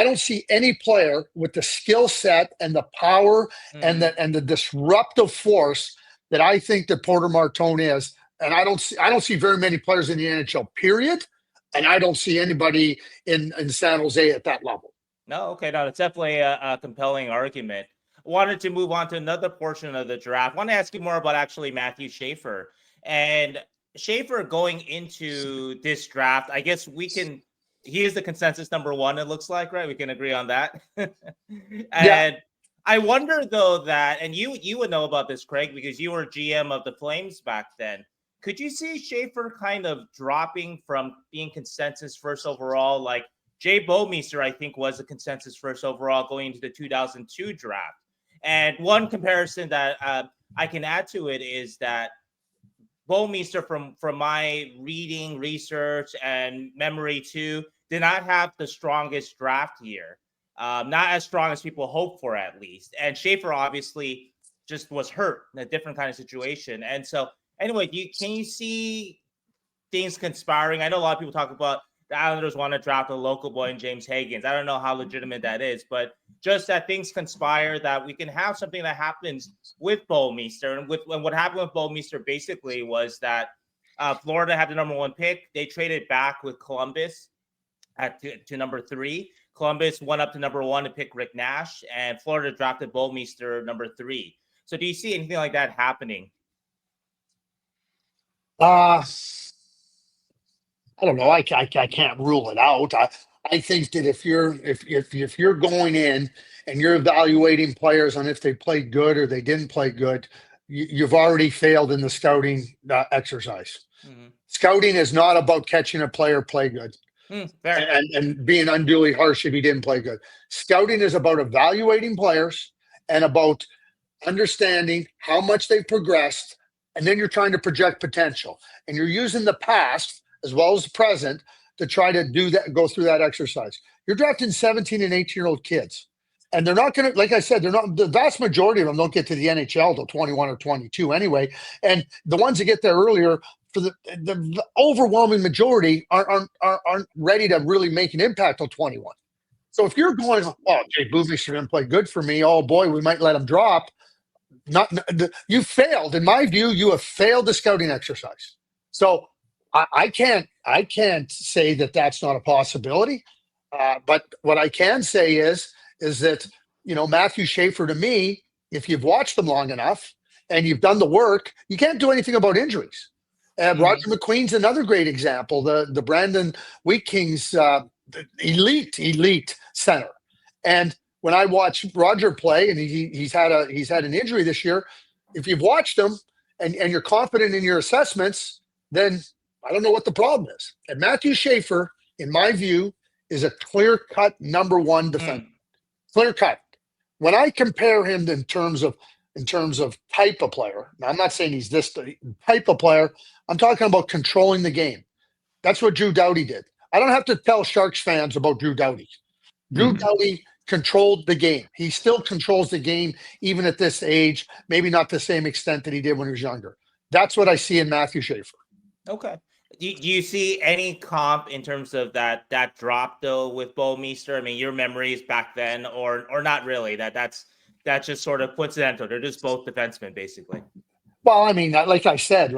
don't see any player with the skill set and the power and the disruptive force that I think that Porter Martone is. And I don't see very many players in the NHL, period. And I don't see anybody in San Jose at that level. No, okay, no, it's definitely a compelling argument. Wanted to move on to another portion of the draft. Want to ask you more about actually Matthew Schaefer. And Schaefer going into this draft, I guess he is the consensus number 1, it looks like, right? We can agree on that. And I wonder though that, and you would know about this, Craig, because you were GM of the Flames back then. Could you see Schaefer kind of dropping from being consensus first overall? Like Jay Bouwmeester, I think, was a consensus first overall going into the 2002 draft. And one comparison that I can add to it is that Bouwmeester, from my reading, research, and memory too, did not have the strongest draft year. Not as strong as people hope for, at least. And Schaefer obviously just was hurt in a different kind of situation. And so, anyway, can you see things conspiring? I know a lot of people talk about the Islanders want to draft a local boy in James Higgins. I don't know how legitimate that is, but just that things conspire that we can have something that happens with Bouwmeester. And what happened with Bouwmeester basically was that Florida had the number 1 pick. They traded back with Columbus to number 3. Columbus went up to number 1 to pick Rick Nash, and Florida drafted Bouwmeester number 3. So do you see anything like that happening? I don't know. I can't rule it out. I think that if you're going in and you're evaluating players on if they played good or they didn't play good, you've already failed in the scouting exercise. Mm-hmm. Scouting is not about catching a player play good and being unduly harsh if he didn't play good. Scouting is about evaluating players and about understanding how much they've progressed, and then you're trying to project potential. And you're using the past as well as the present to try to do that, go through that exercise. You're drafting 17 and 18-year-old kids. And they're not going to, like I said, the vast majority of them don't get to the NHL till 21 or 22 anyway. And the ones that get there earlier, for the overwhelming majority aren't ready to really make an impact till 21. So if you're going, Jay Bouwmeester didn't play good for me, oh boy, we might let him drop. You failed. In my view, you have failed the scouting exercise. So I can't say that that's not a possibility. But what I can say is that, Matthew Schaefer, to me, if you've watched them long enough and you've done the work, you can't do anything about injuries. Roger McQueen's another great example. The Brandon Wheat Kings elite center. And when I watch Roger play, and he's had an injury this year, if you've watched him and you're confident in your assessments, then I don't know what the problem is. And Matthew Schaefer, in my view, is a clear-cut number 1 defender. Clear-cut. When I compare him in terms of type of player, now I'm not saying he's this type of player. I'm talking about controlling the game. That's what Drew Doughty did. I don't have to tell Sharks fans about Drew Doughty. Drew Doughty controlled the game. He still controls the game even at this age, maybe not the same extent that he did when he was younger. That's what I see in Matthew Schaefer. Okay. Do you see any comp in terms of that drop though with Bouwmeester? I mean, your memories back then, or not really? That's just sort of coincidental. They're just both defensemen, basically. Well, I mean, like I said,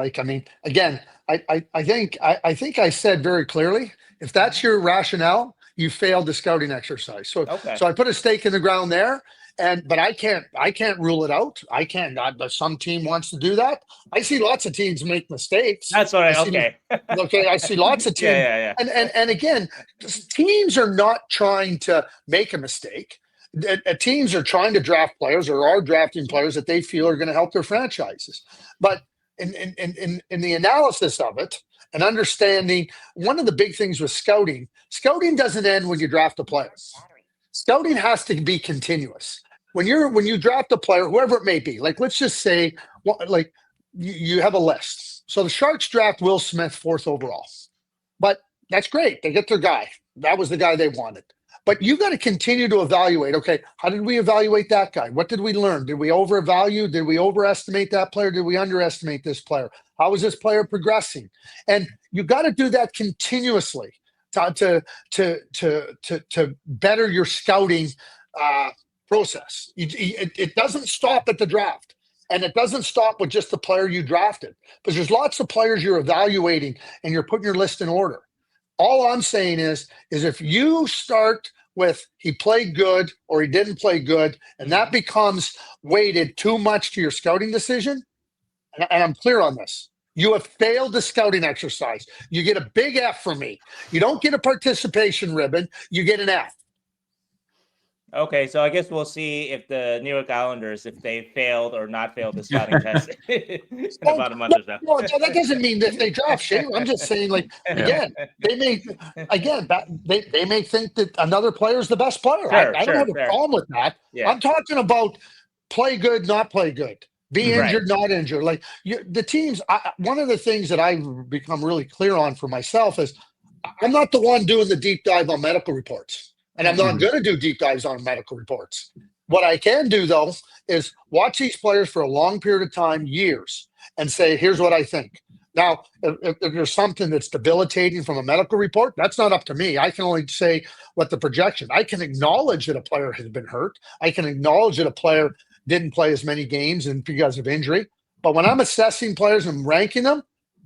again, I think I said very clearly, if that's your rationale, you failed the scouting exercise. So I put a stake in the ground there, But I can't rule it out. I can't. Some team wants to do that. I see lots of teams make mistakes. That's what okay. Okay, I see lots of teams. Yeah. And again, teams are not trying to make a mistake. Teams are trying to draft players or are drafting players that they feel are going to help their franchises. But in the analysis of it and understanding, one of the big things with scouting doesn't end when you draft a player. Scouting has to be continuous. When you draft a player, whoever it may be, like let's just say, like you have a list. So the Sharks draft Will Smith 4th overall, but that's great. They get their guy. That was the guy they wanted. But you got to continue to evaluate. Okay, how did we evaluate that guy? What did we learn? Did we overvalue? Did we overestimate that player? Did we underestimate this player? How is this player progressing? And you got to do that continuously to better your scouting process. It doesn't stop at the draft, and it doesn't stop with just the player you drafted, because there's lots of players you're evaluating and you're putting your list in order. All I'm saying is if you start with he played good or he didn't play good, and that becomes weighted too much to your scouting decision, and I'm clear on this, you have failed the scouting exercise. You get a big F from me. You don't get a participation ribbon. You get an F. Okay, so I guess we'll see if the New York Islanders, if they failed or not failed the scouting test in about a month or so. No, that doesn't mean that they draft Sheng. I'm just saying, like, again, they may think that another player is the best player. Sure, I don't have a problem with that. Yeah. I'm talking about play good, not play good. Be injured, not injured. Like the teams, one of the things that I've become really clear on for myself is I'm not the one doing the deep dive on medical reports. And I'm not going to do deep dives on medical reports. What I can do, though, is watch these players for a long period of time, years, and say, here's what I think. Now, if there's something that's debilitating from a medical report, that's not up to me. I can only say what the projection. I can acknowledge that a player has been hurt. I can acknowledge that a player didn't play as many games and because of injury. But when I'm assessing players and ranking them,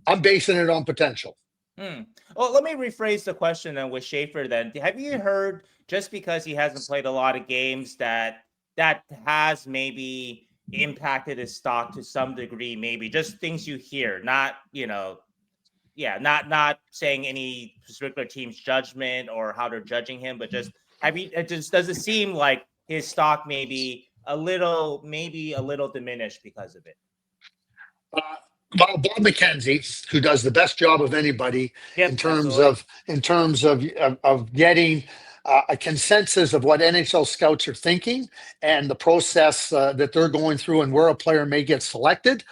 I'm basing it on potential. Well, let me rephrase the question then with Schaefer then. Have you heard, just because he hasn't played a lot of games, that has maybe impacted his stock to some degree, maybe just things you hear, not, not saying any particular team's judgment or how they're judging him, but just does it seem like his stock maybe a little diminished because of it? Well, Bob McKenzie, who does the best job of anybody in terms of getting a consensus of what NHL scouts are thinking and the process that they're going through and where a player may get selected,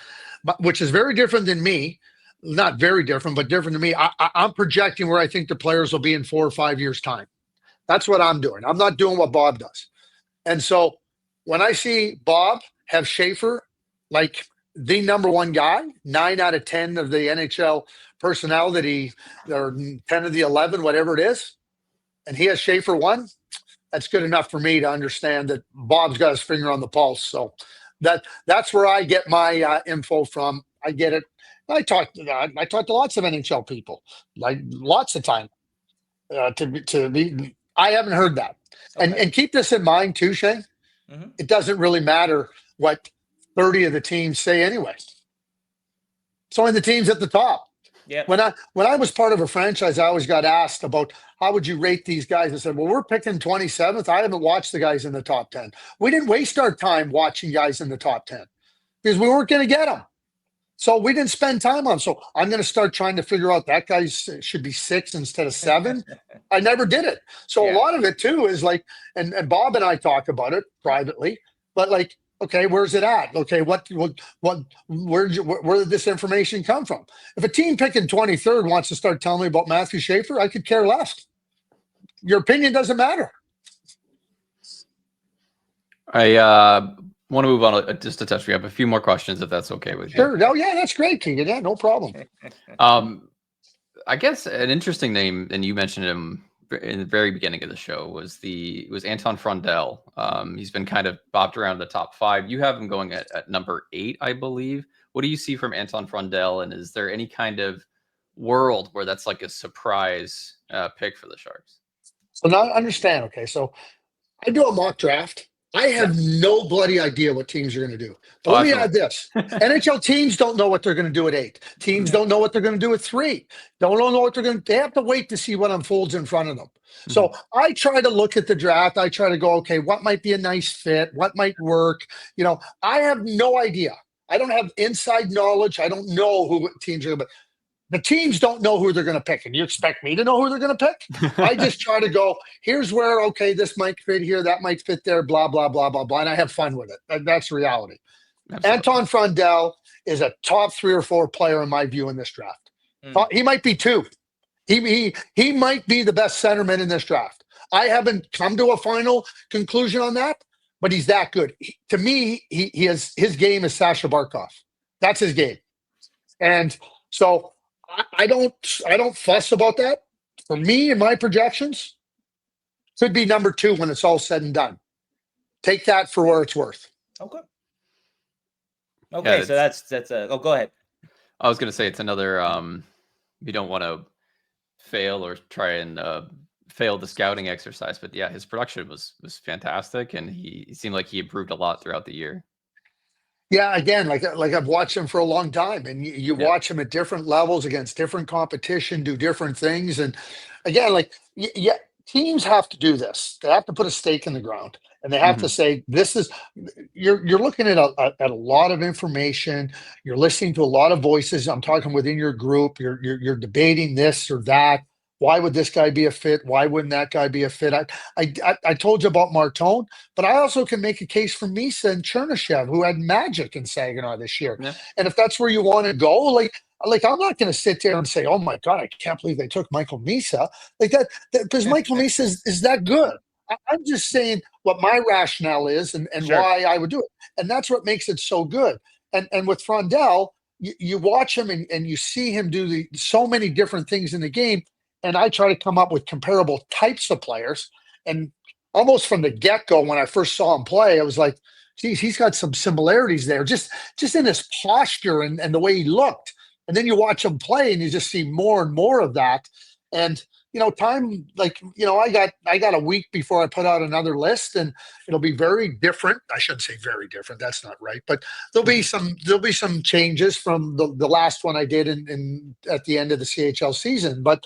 which is very different than me. Not very different, but different to me. I'm projecting where I think the players will be in 4 or 5 years' time. That's what I'm doing. I'm not doing what Bob does. And so when I see Bob have Schaefer like the number one guy, 9 out of 10 of the NHL personnel or 10 of the 11, whatever it is, and he has Schaefer 1, that's good enough for me to understand that Bob's got his finger on the pulse. So that's where I get my info from. I get it. I talk to lots of NHL people, like lots of time. I haven't heard that. Okay. And keep this in mind too, Sheng. Mm-hmm. It doesn't really matter what 30 of the teams say anyway. It's only the teams at the top. Yeah. When I was part of a franchise, I always got asked about how would you rate these guys. I said, well, we're picking 27th. I haven't watched the guys in the top 10. We didn't waste our time watching guys in the top 10 because we weren't going to get them. So we didn't spend time on. So I'm going to start trying to figure out that guy should be 6 instead of 7. I never did it. So a lot of it too is like, and Bob and I talk about it privately, but like, okay, where's it at? Okay, where did this information come from? If a team picking 23rd wants to start telling me about Matthew Schaefer, I could care less. Your opinion doesn't matter. I want to move on just a touch. We have a few more questions, if that's okay with you. Sure. No, yeah, that's great, Keegan. Yeah, no problem. I guess an interesting name, and you mentioned him in the very beginning of the show, was Anton Frondell. He's been kind of bopped around the top 5. You have him going at number 8, I believe. What do you see from Anton Frondell, and is there any kind of world where that's like a surprise pick for the Sharks? So now understand, okay, so I do a mock draft I have no bloody idea what teams are going to do. But Oh, let me absolutely. add this. NHL teams don't know what they're going to do at 8. Teams don't know what they're going to do at 3. Don't know what they're going to. They have to wait to see what unfolds in front of them. So I try to look at the draft. I try to go, okay, what might be a nice fit? What might work? You know, I have no idea. I don't have inside knowledge. I don't know who teams are going to. The teams don't know who they're going to pick, and you expect me to know who they're going to pick? I just try to go, here's where, okay, this might fit here, that might fit there, blah, blah, blah, blah, blah, and I have fun with it. That's reality. Absolutely. Anton Frondell is a top 3 or 4 player in my view in this draft. He might be 2. He might be the best centerman in this draft. I haven't come to a final conclusion on that, but he's that good. To me, his game is Sasha Barkov. That's his game, and so. I don't fuss about that. For me, in my projections, could be number 2 when it's all said and done. Take that for where it's worth. Okay. Okay, yeah, so that's go ahead. I was going to say it's another. You don't want to fail or try and fail the scouting exercise, but yeah, his production was fantastic, and he seemed like he improved a lot throughout the year. Yeah, again, like I've watched him for a long time, and you watch him at different levels against different competition, do different things, and again, teams have to do this. They have to put a stake in the ground, and they have to say, "This is." You're looking at a lot of information. You're listening to a lot of voices. I'm talking within your group. You're debating this or that. Why would this guy be a fit? Why wouldn't that guy be a fit? I told you about Martone, but I also can make a case for Misa and Chernishev, who had magic in Saginaw this year. Yeah. And if that's where you want to go, like I'm not going to sit there and say, "Oh my God, I can't believe they took Michael Misa," like that because Michael Misa is that good. I'm just saying what my rationale is and why I would do it, and that's what makes it so good. And with Frondell, you watch him and you see him do so many different things in the game. And I try to come up with comparable types of players. And almost from the get-go, when I first saw him play, I was like, geez, he's got some similarities there, just in his posture and the way he looked. And then you watch him play and you just see more and more of that. And, time, I got a week before I put out another list, and it'll be very different. I shouldn't say very different. That's not right. But there'll be some changes from the last one I did at the end of the CHL season. But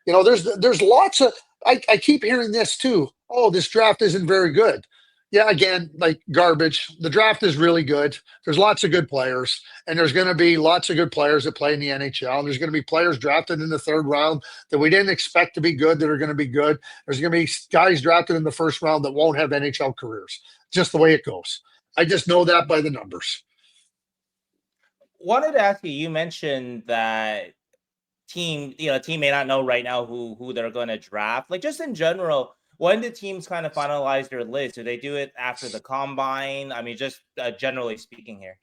there's lots of. I keep hearing this too. Oh, this draft isn't very good. Yeah, again, like garbage. The draft is really good. There's lots of good players, and there's going to be lots of good players that play in the NHL. There's going to be players drafted in the 3rd round that we didn't expect to be good that are going to be good. There's going to be guys drafted in the 1st round that won't have NHL careers. Just the way it goes. I just know that by the numbers. Wanted to ask you. You mentioned that team may not know right now who they're going to draft. Like, just in general, when do teams kind of finalize their list? Do they do it after the combine? I mean, just generally speaking here.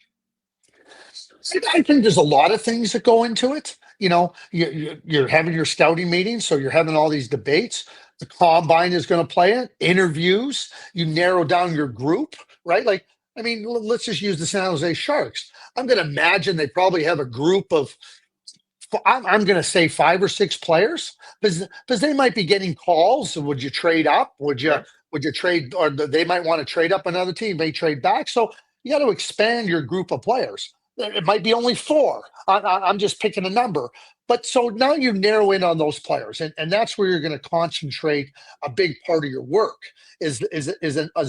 I think there's a lot of things that go into it. You're having your scouting meetings, so you're having all these debates. The combine is going to play it. Interviews. You narrow down your group, right? Like, I mean, let's just use the San Jose Sharks. I'm going to imagine they probably have a group of, I'm going to say 5 or 6 players, because they might be getting calls. Would you trade up? Would you trade, or they might want to trade up another team, may trade back. So you got to expand your group of players. It might be only 4. I'm just picking a number. But so now you narrow in on those players, and that's where you're going to concentrate a big part of your work is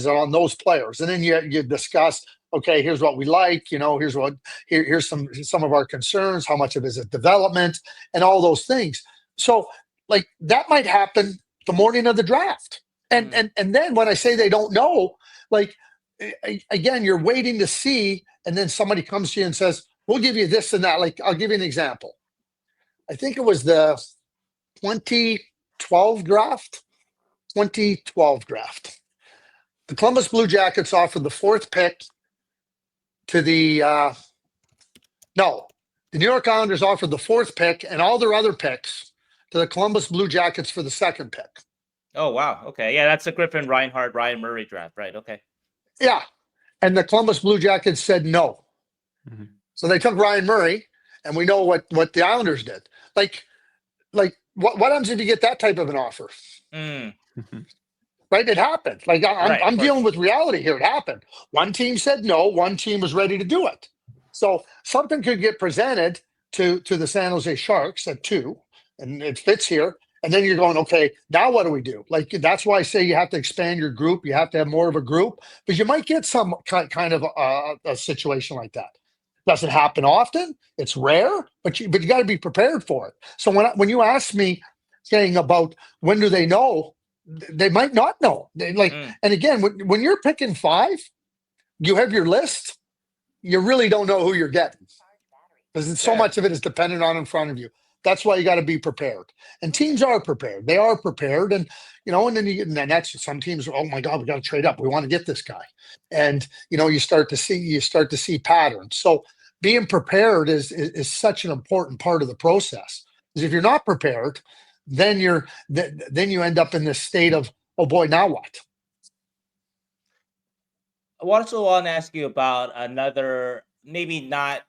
on those players. And then you discuss, okay, here's what we like, here's some of our concerns, how much of it is development, and all those things. So like that might happen the morning of the draft. And then when I say they don't know, like again, you're waiting to see, and then somebody comes to you and says, we'll give you this and that. Like, I'll give you an example. I think it was the 2012 draft. The Columbus Blue Jackets offered the 4th pick to the New York Islanders offered the 4th pick and all their other picks to the Columbus Blue Jackets for the 2nd pick. Oh, wow. Okay. Yeah, that's the Griffin, Reinhart, Ryan Murray draft, right? Okay. Yeah. And the Columbus Blue Jackets said no. Mm-hmm. So they took Ryan Murray, and we know what the Islanders did. Like what happens if you get that type of an offer? Mm. right? It happened. Like I'm of dealing course. with reality here. It happened. One team said no. One team was ready to do it. So something could get presented to the San Jose Sharks at 2, and it fits here. And then you're going, okay, now what do we do? Like, that's why I say you have to expand your group. You have to have more of a group, because you might get some kind of a situation like that. Doesn't happen often. It's rare, but you got to be prepared for it. So when you ask me saying about when do they know, they might not know. And again, when you're picking 5, you have your list. You really don't know who you're getting, because so much of it is dependent on in front of you. That's why you got to be prepared. And teams are prepared. They are prepared. And, and then that's some teams, oh my God, we got to trade up. We want to get this guy. And, you start to see patterns. So being prepared is such an important part of the process. Because if you're not prepared, then you end up in this state of, oh boy, now what? I also want to ask you about another, maybe not,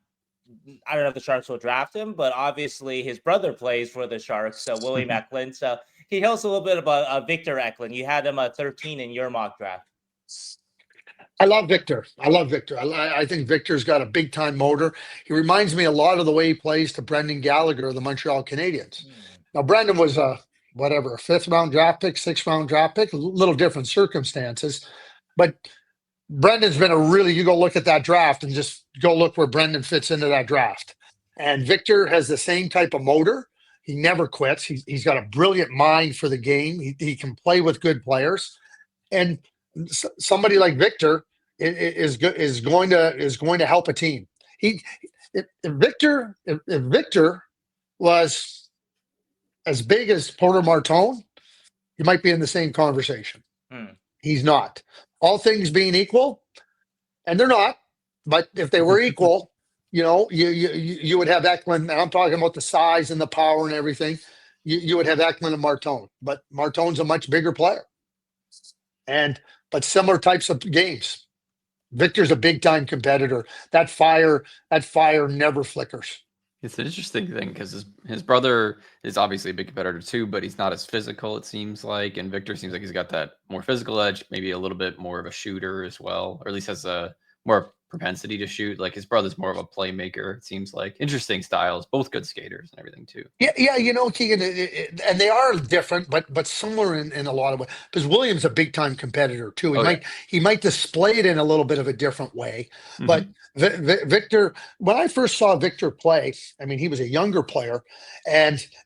I don't know if the Sharks will draft him, but obviously his brother plays for the Sharks, so William Eklund. So can you tell us a little bit about Victor Eklund? You had him at 13 in your mock draft. I love Victor. I think Victor's got a big-time motor. He reminds me a lot of the way he plays to Brendan Gallagher of the Montreal Canadiens. Now, Brendan was a 5th-round draft pick, 6th-round draft pick, a little different circumstances. But Brendan's been you go look at that draft and just go look where Brendan fits into that draft. And Victor has the same type of motor. He never quits. He's got a brilliant mind for the game. He can play with good players. And somebody like Victor is going to help a team. If Victor was as big as Porter Martone, he might be in the same conversation. He's not. All things being equal, and they're not, but if they were equal, you would have Eklund, and I'm talking about the size and the power and everything. You would have Eklund and Martone, but Martone's a much bigger player, but similar types of games. Victor's a big time competitor. That fire never flickers. It's an interesting thing because his brother is obviously a big competitor too, but he's not as physical, it seems like. And Victor seems like he's got that more physical edge, maybe a little bit more of a shooter as well, or at least has a more propensity to shoot. Like his brother's more of a playmaker, it seems like. Interesting styles, both good skaters and everything too. Yeah, Keegan, and they are different, but similar in a lot of ways. Because William's a big time competitor too. He might display it in a little bit of a different way. But Victor, when I first saw Victor play, I mean, he was a younger player,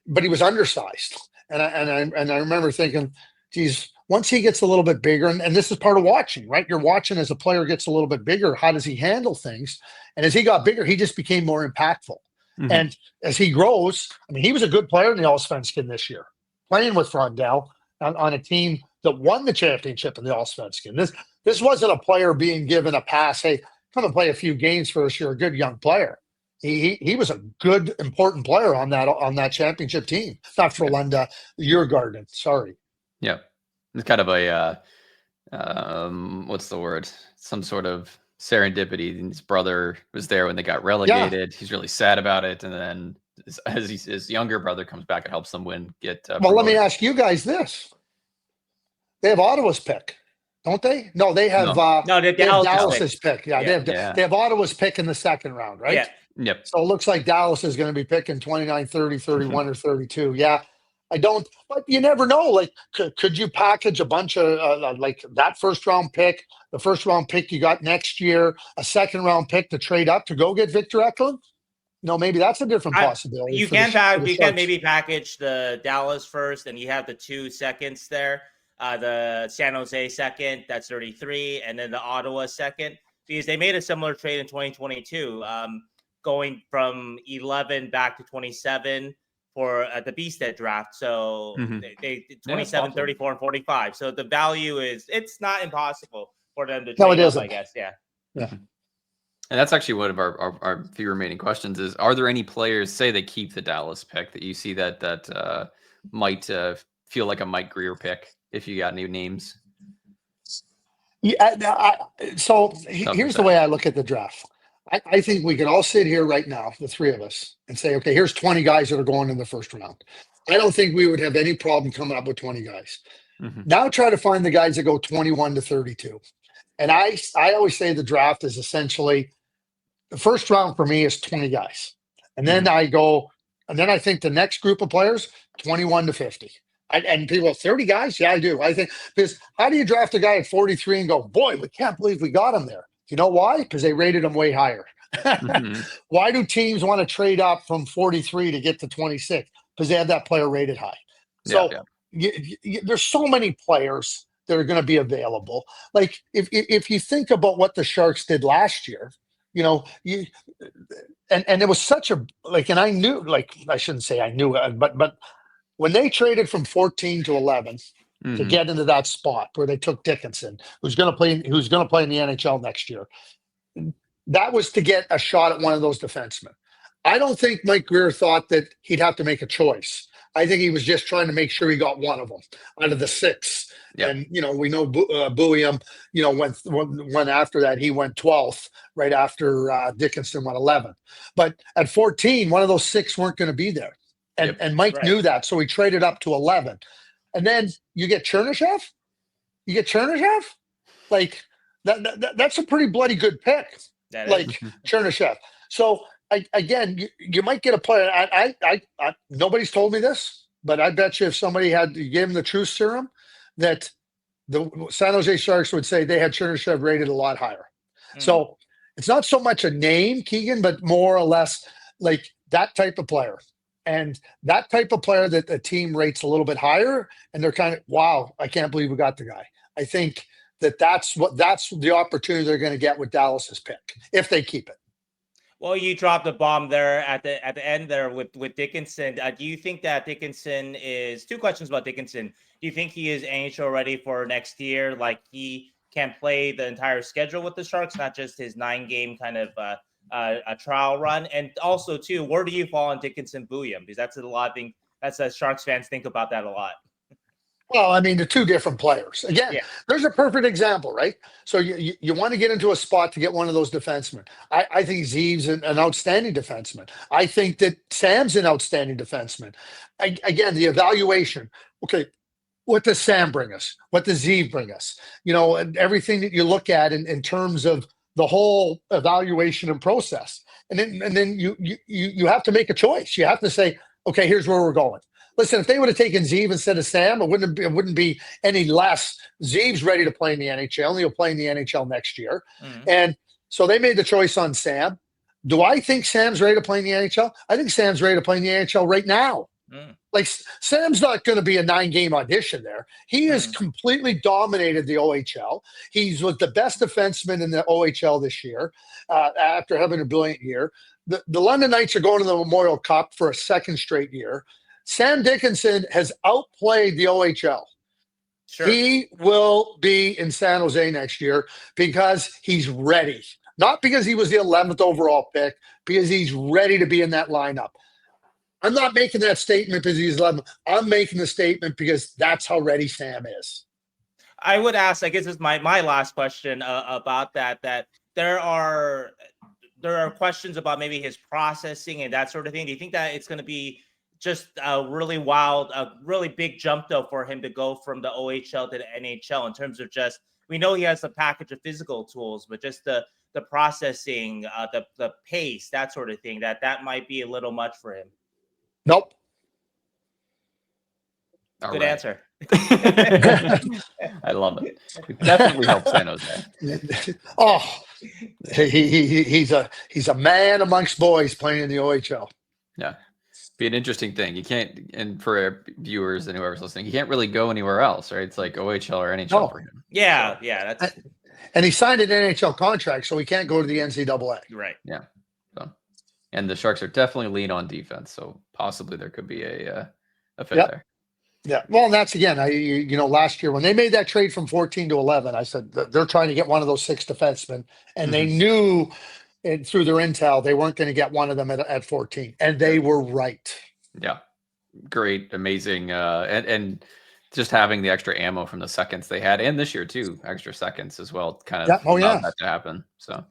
but he was undersized, and I remember thinking, geez. Once he gets a little bit bigger, and this is part of watching, right? You're watching as a player gets a little bit bigger. How does he handle things? And as he got bigger, he just became more impactful. And as he grows, I mean, he was a good player in the Allsvenskan this year, playing with Frondell on a team that won the championship in the Allsvenskan. This wasn't a player being given a pass. Hey, come and play a few games for us. You're a good young player. He was a good, important player on that championship team. Not Frölunda, Djurgården. Sorry. Yeah. It's kind of a, what's the word? Some sort of serendipity. His brother was there when they got relegated. Yeah. He's really sad about it. And then his younger brother comes back and helps them win. Well, let me ask you guys this. They have Ottawa's pick, don't they? No, they have they have Dallas's pick. Yeah, they have Ottawa's pick in the 2nd round, right? Yeah. Yep. So it looks like Dallas is going to be picking 29, 30, 31, or 32. Yeah. But you never know. Like, could you package a bunch of like that 1st-round pick, the 1st-round pick you got next year, a 2nd-round pick to trade up to go get Victor Eklund? Maybe that's a different possibility. You can maybe package the Dallas 1st, and you have the 2 seconds there. The San Jose 2nd, that's 33, and then the Ottawa 2nd, because they made a similar trade in 2022, going from 11 back to 27. For the Beasted draft. So they 27, 34, and 45. So the value it's not impossible for them to trade up, I guess. Yeah. And that's actually one of our few remaining questions is, are there any players, say they keep the Dallas pick, that you see that might feel like a Mike Greer pick, if you got any names? Yeah. So here's the way I look at the draft. I think we can all sit here right now, the 3 of us, and say, okay, here's 20 guys that are going in the 1st round. I don't think we would have any problem coming up with 20 guys. Now try to find the guys that go 21 to 32. And I always say the draft is essentially the first round for me is 20 guys. And then I think the next group of players, 21 to 50. And people go, 30 guys? Yeah, I do. I think because how do you draft a guy at 43 and go, boy, we can't believe we got him there? You know why? Because they rated him way higher. Why do teams want to trade up from 43 to get to 26? Because they have that player rated high. So there's so many players that are going to be available. Like if you think about what the Sharks did last year, and it was such a and I knew, I shouldn't say I knew, but when they traded from 14 to 11 to get into that spot where they took Dickinson, who's going to play in the NHL next year, that was to get a shot at one of those defensemen. I don't think Mike Greer thought that he'd have to make a choice. I think he was just trying to make sure he got one of them out of the 6. Yep. And, we know Bouwmeester, went after that. He went 12th right after Dickinson went 11th. But at 14, one of those 6 weren't going to be there. And Mike knew that. So he traded up to 11. And then you get Chernishev? Like, that's a pretty bloody good pick. Chernishev. So, again, you might get a player. I nobody's told me this, but I bet you if somebody gave him the truth serum, that the San Jose Sharks would say they had Chernishev rated a lot higher. So it's not so much a name, Keegan, but more or less like that type of player. And that type of player that the team rates a little bit higher, and they're kind of, wow, I can't believe we got the guy. I think that's the opportunity they're going to get with Dallas's pick if they keep it. Well, you dropped a bomb there at the end there with Dickinson. Do you think that Dickinson is 2 questions about Dickinson? Do you think he is NHL ready for next year? Like he can play the entire schedule with the Sharks, not just his 9-game kind of a trial run? And also, too, where do you fall on Dickinson Bouwmeester? Because that's a lot of things. That's Sharks fans think about that a lot. Well, I mean, the 2 different players. Again, there's a perfect example, right? So you want to get into a spot to get one of those defensemen. I think Zeev's an outstanding defenseman. I think that Sam's an outstanding defenseman. Again, the evaluation. Okay, what does Sam bring us? What does Zeev bring us? And everything that you look at in terms of the whole evaluation and process. And then you have to make a choice. You have to say, okay, here's where we're going. Listen, if they would have taken Zeev instead of Sam, it wouldn't be any less. Zeev's ready to play in the NHL. He'll play in the NHL next year. And so they made the choice on Sam. Do I think Sam's ready to play in the NHL? I think Sam's ready to play in the NHL right now. Like, Sam's not going to be a 9-game audition there. He has completely dominated the OHL. He was the best defenseman in the OHL this year after having a brilliant year. The London Knights are going to the Memorial Cup for a 2nd straight year. Sam Dickinson has outplayed the OHL. Sure. He will be in San Jose next year because he's ready. Not because he was the 11th overall pick, because he's ready to be in that lineup. I'm not making that statement because he's 11th. I'm making the statement because that's how ready Sam is. I would ask, I guess this is my last question about that there are questions about maybe his processing and that sort of thing. Do you think that it's going to be just a really wild, a really big jump though for him to go from the OHL to the NHL in terms of just, we know he has a package of physical tools, but just the processing, the pace, that sort of thing, that might be a little much for him. Nope. Good answer. I love it. It definitely helps San Jose. Oh, he's a man amongst boys playing in the OHL. Yeah. Be an interesting thing. You can't, and for our viewers and whoever's listening, you can't really go anywhere else, right? It's like OHL or NHL for him. Yeah, so. Yeah. That's and he signed an NHL contract, so he can't go to the NCAA. Right. Yeah. So, and the Sharks are definitely lean on defense, so possibly there could be a fit there. Yeah. Well, and that's again, last year when they made that trade from 14 to 11, I said they're trying to get one of those 6 defensemen, and they knew. And through their intel, they weren't going to get one of them at 14, and they were right. Yeah, great, amazing, and just having the extra ammo from the seconds they had, and this year too, extra seconds as well, kind of allowed that to happen. So,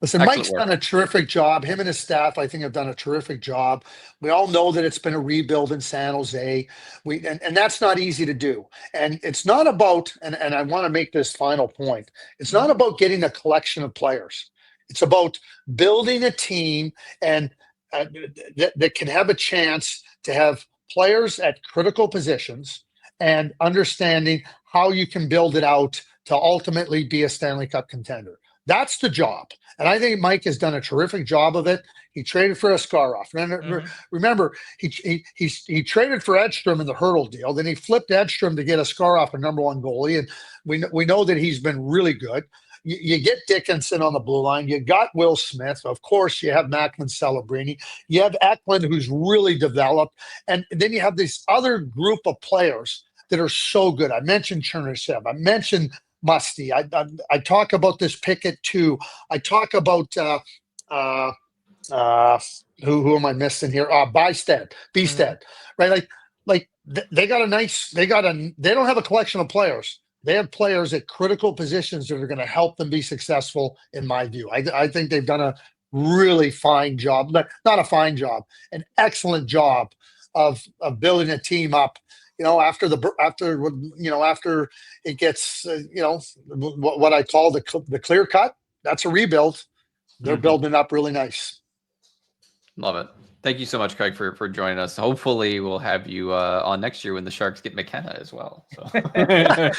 Listen, Excellent Mike's work. done a terrific job. Him and his staff, I think, have done a terrific job. We all know that it's been a rebuild in San Jose. And that's not easy to do. And it's not about, and I want to make this final point, it's not about getting a collection of players. It's about building a team and that can have a chance to have players at critical positions and understanding how you can build it out to ultimately be a Stanley Cup contender. That's the job. And I think Mike has done a terrific job of it. He traded for Askarov. Remember, he traded for Edstrom in the Hurdle deal. Then he flipped Edstrom to get Askarov, a number one goalie. And we know that he's been really good. You get Dickinson on the blue line. You got Will Smith. Of course, you have Macklin Celebrini. You have Eklund, who's really developed. And then you have this other group of players that are so good. I mentioned Chernyshев. I mentioned Musty. I talk about this Pickett too. I talk about who am I missing here? Bysted, right? Like they don't have a collection of players. They have players at critical positions that are going to help them be successful, in my view. I think they've done a really fine job, not a fine job, an excellent job of building a team up. After it gets, what I call the clear cut, that's a rebuild. They're building up really nice. Love it. Thank you so much, Craig, for joining us. Hopefully, we'll have you on next year when the Sharks get McKenna as well. So. After they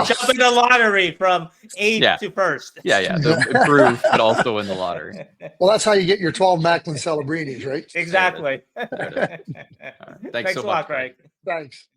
jump in the lottery from 8th to 1st. Yeah. They'll improve, but also in the lottery. Well, that's how you get your 12 Macklin Celebrities, right? Exactly. Right. Thanks so a lot, much, Craig. Thanks.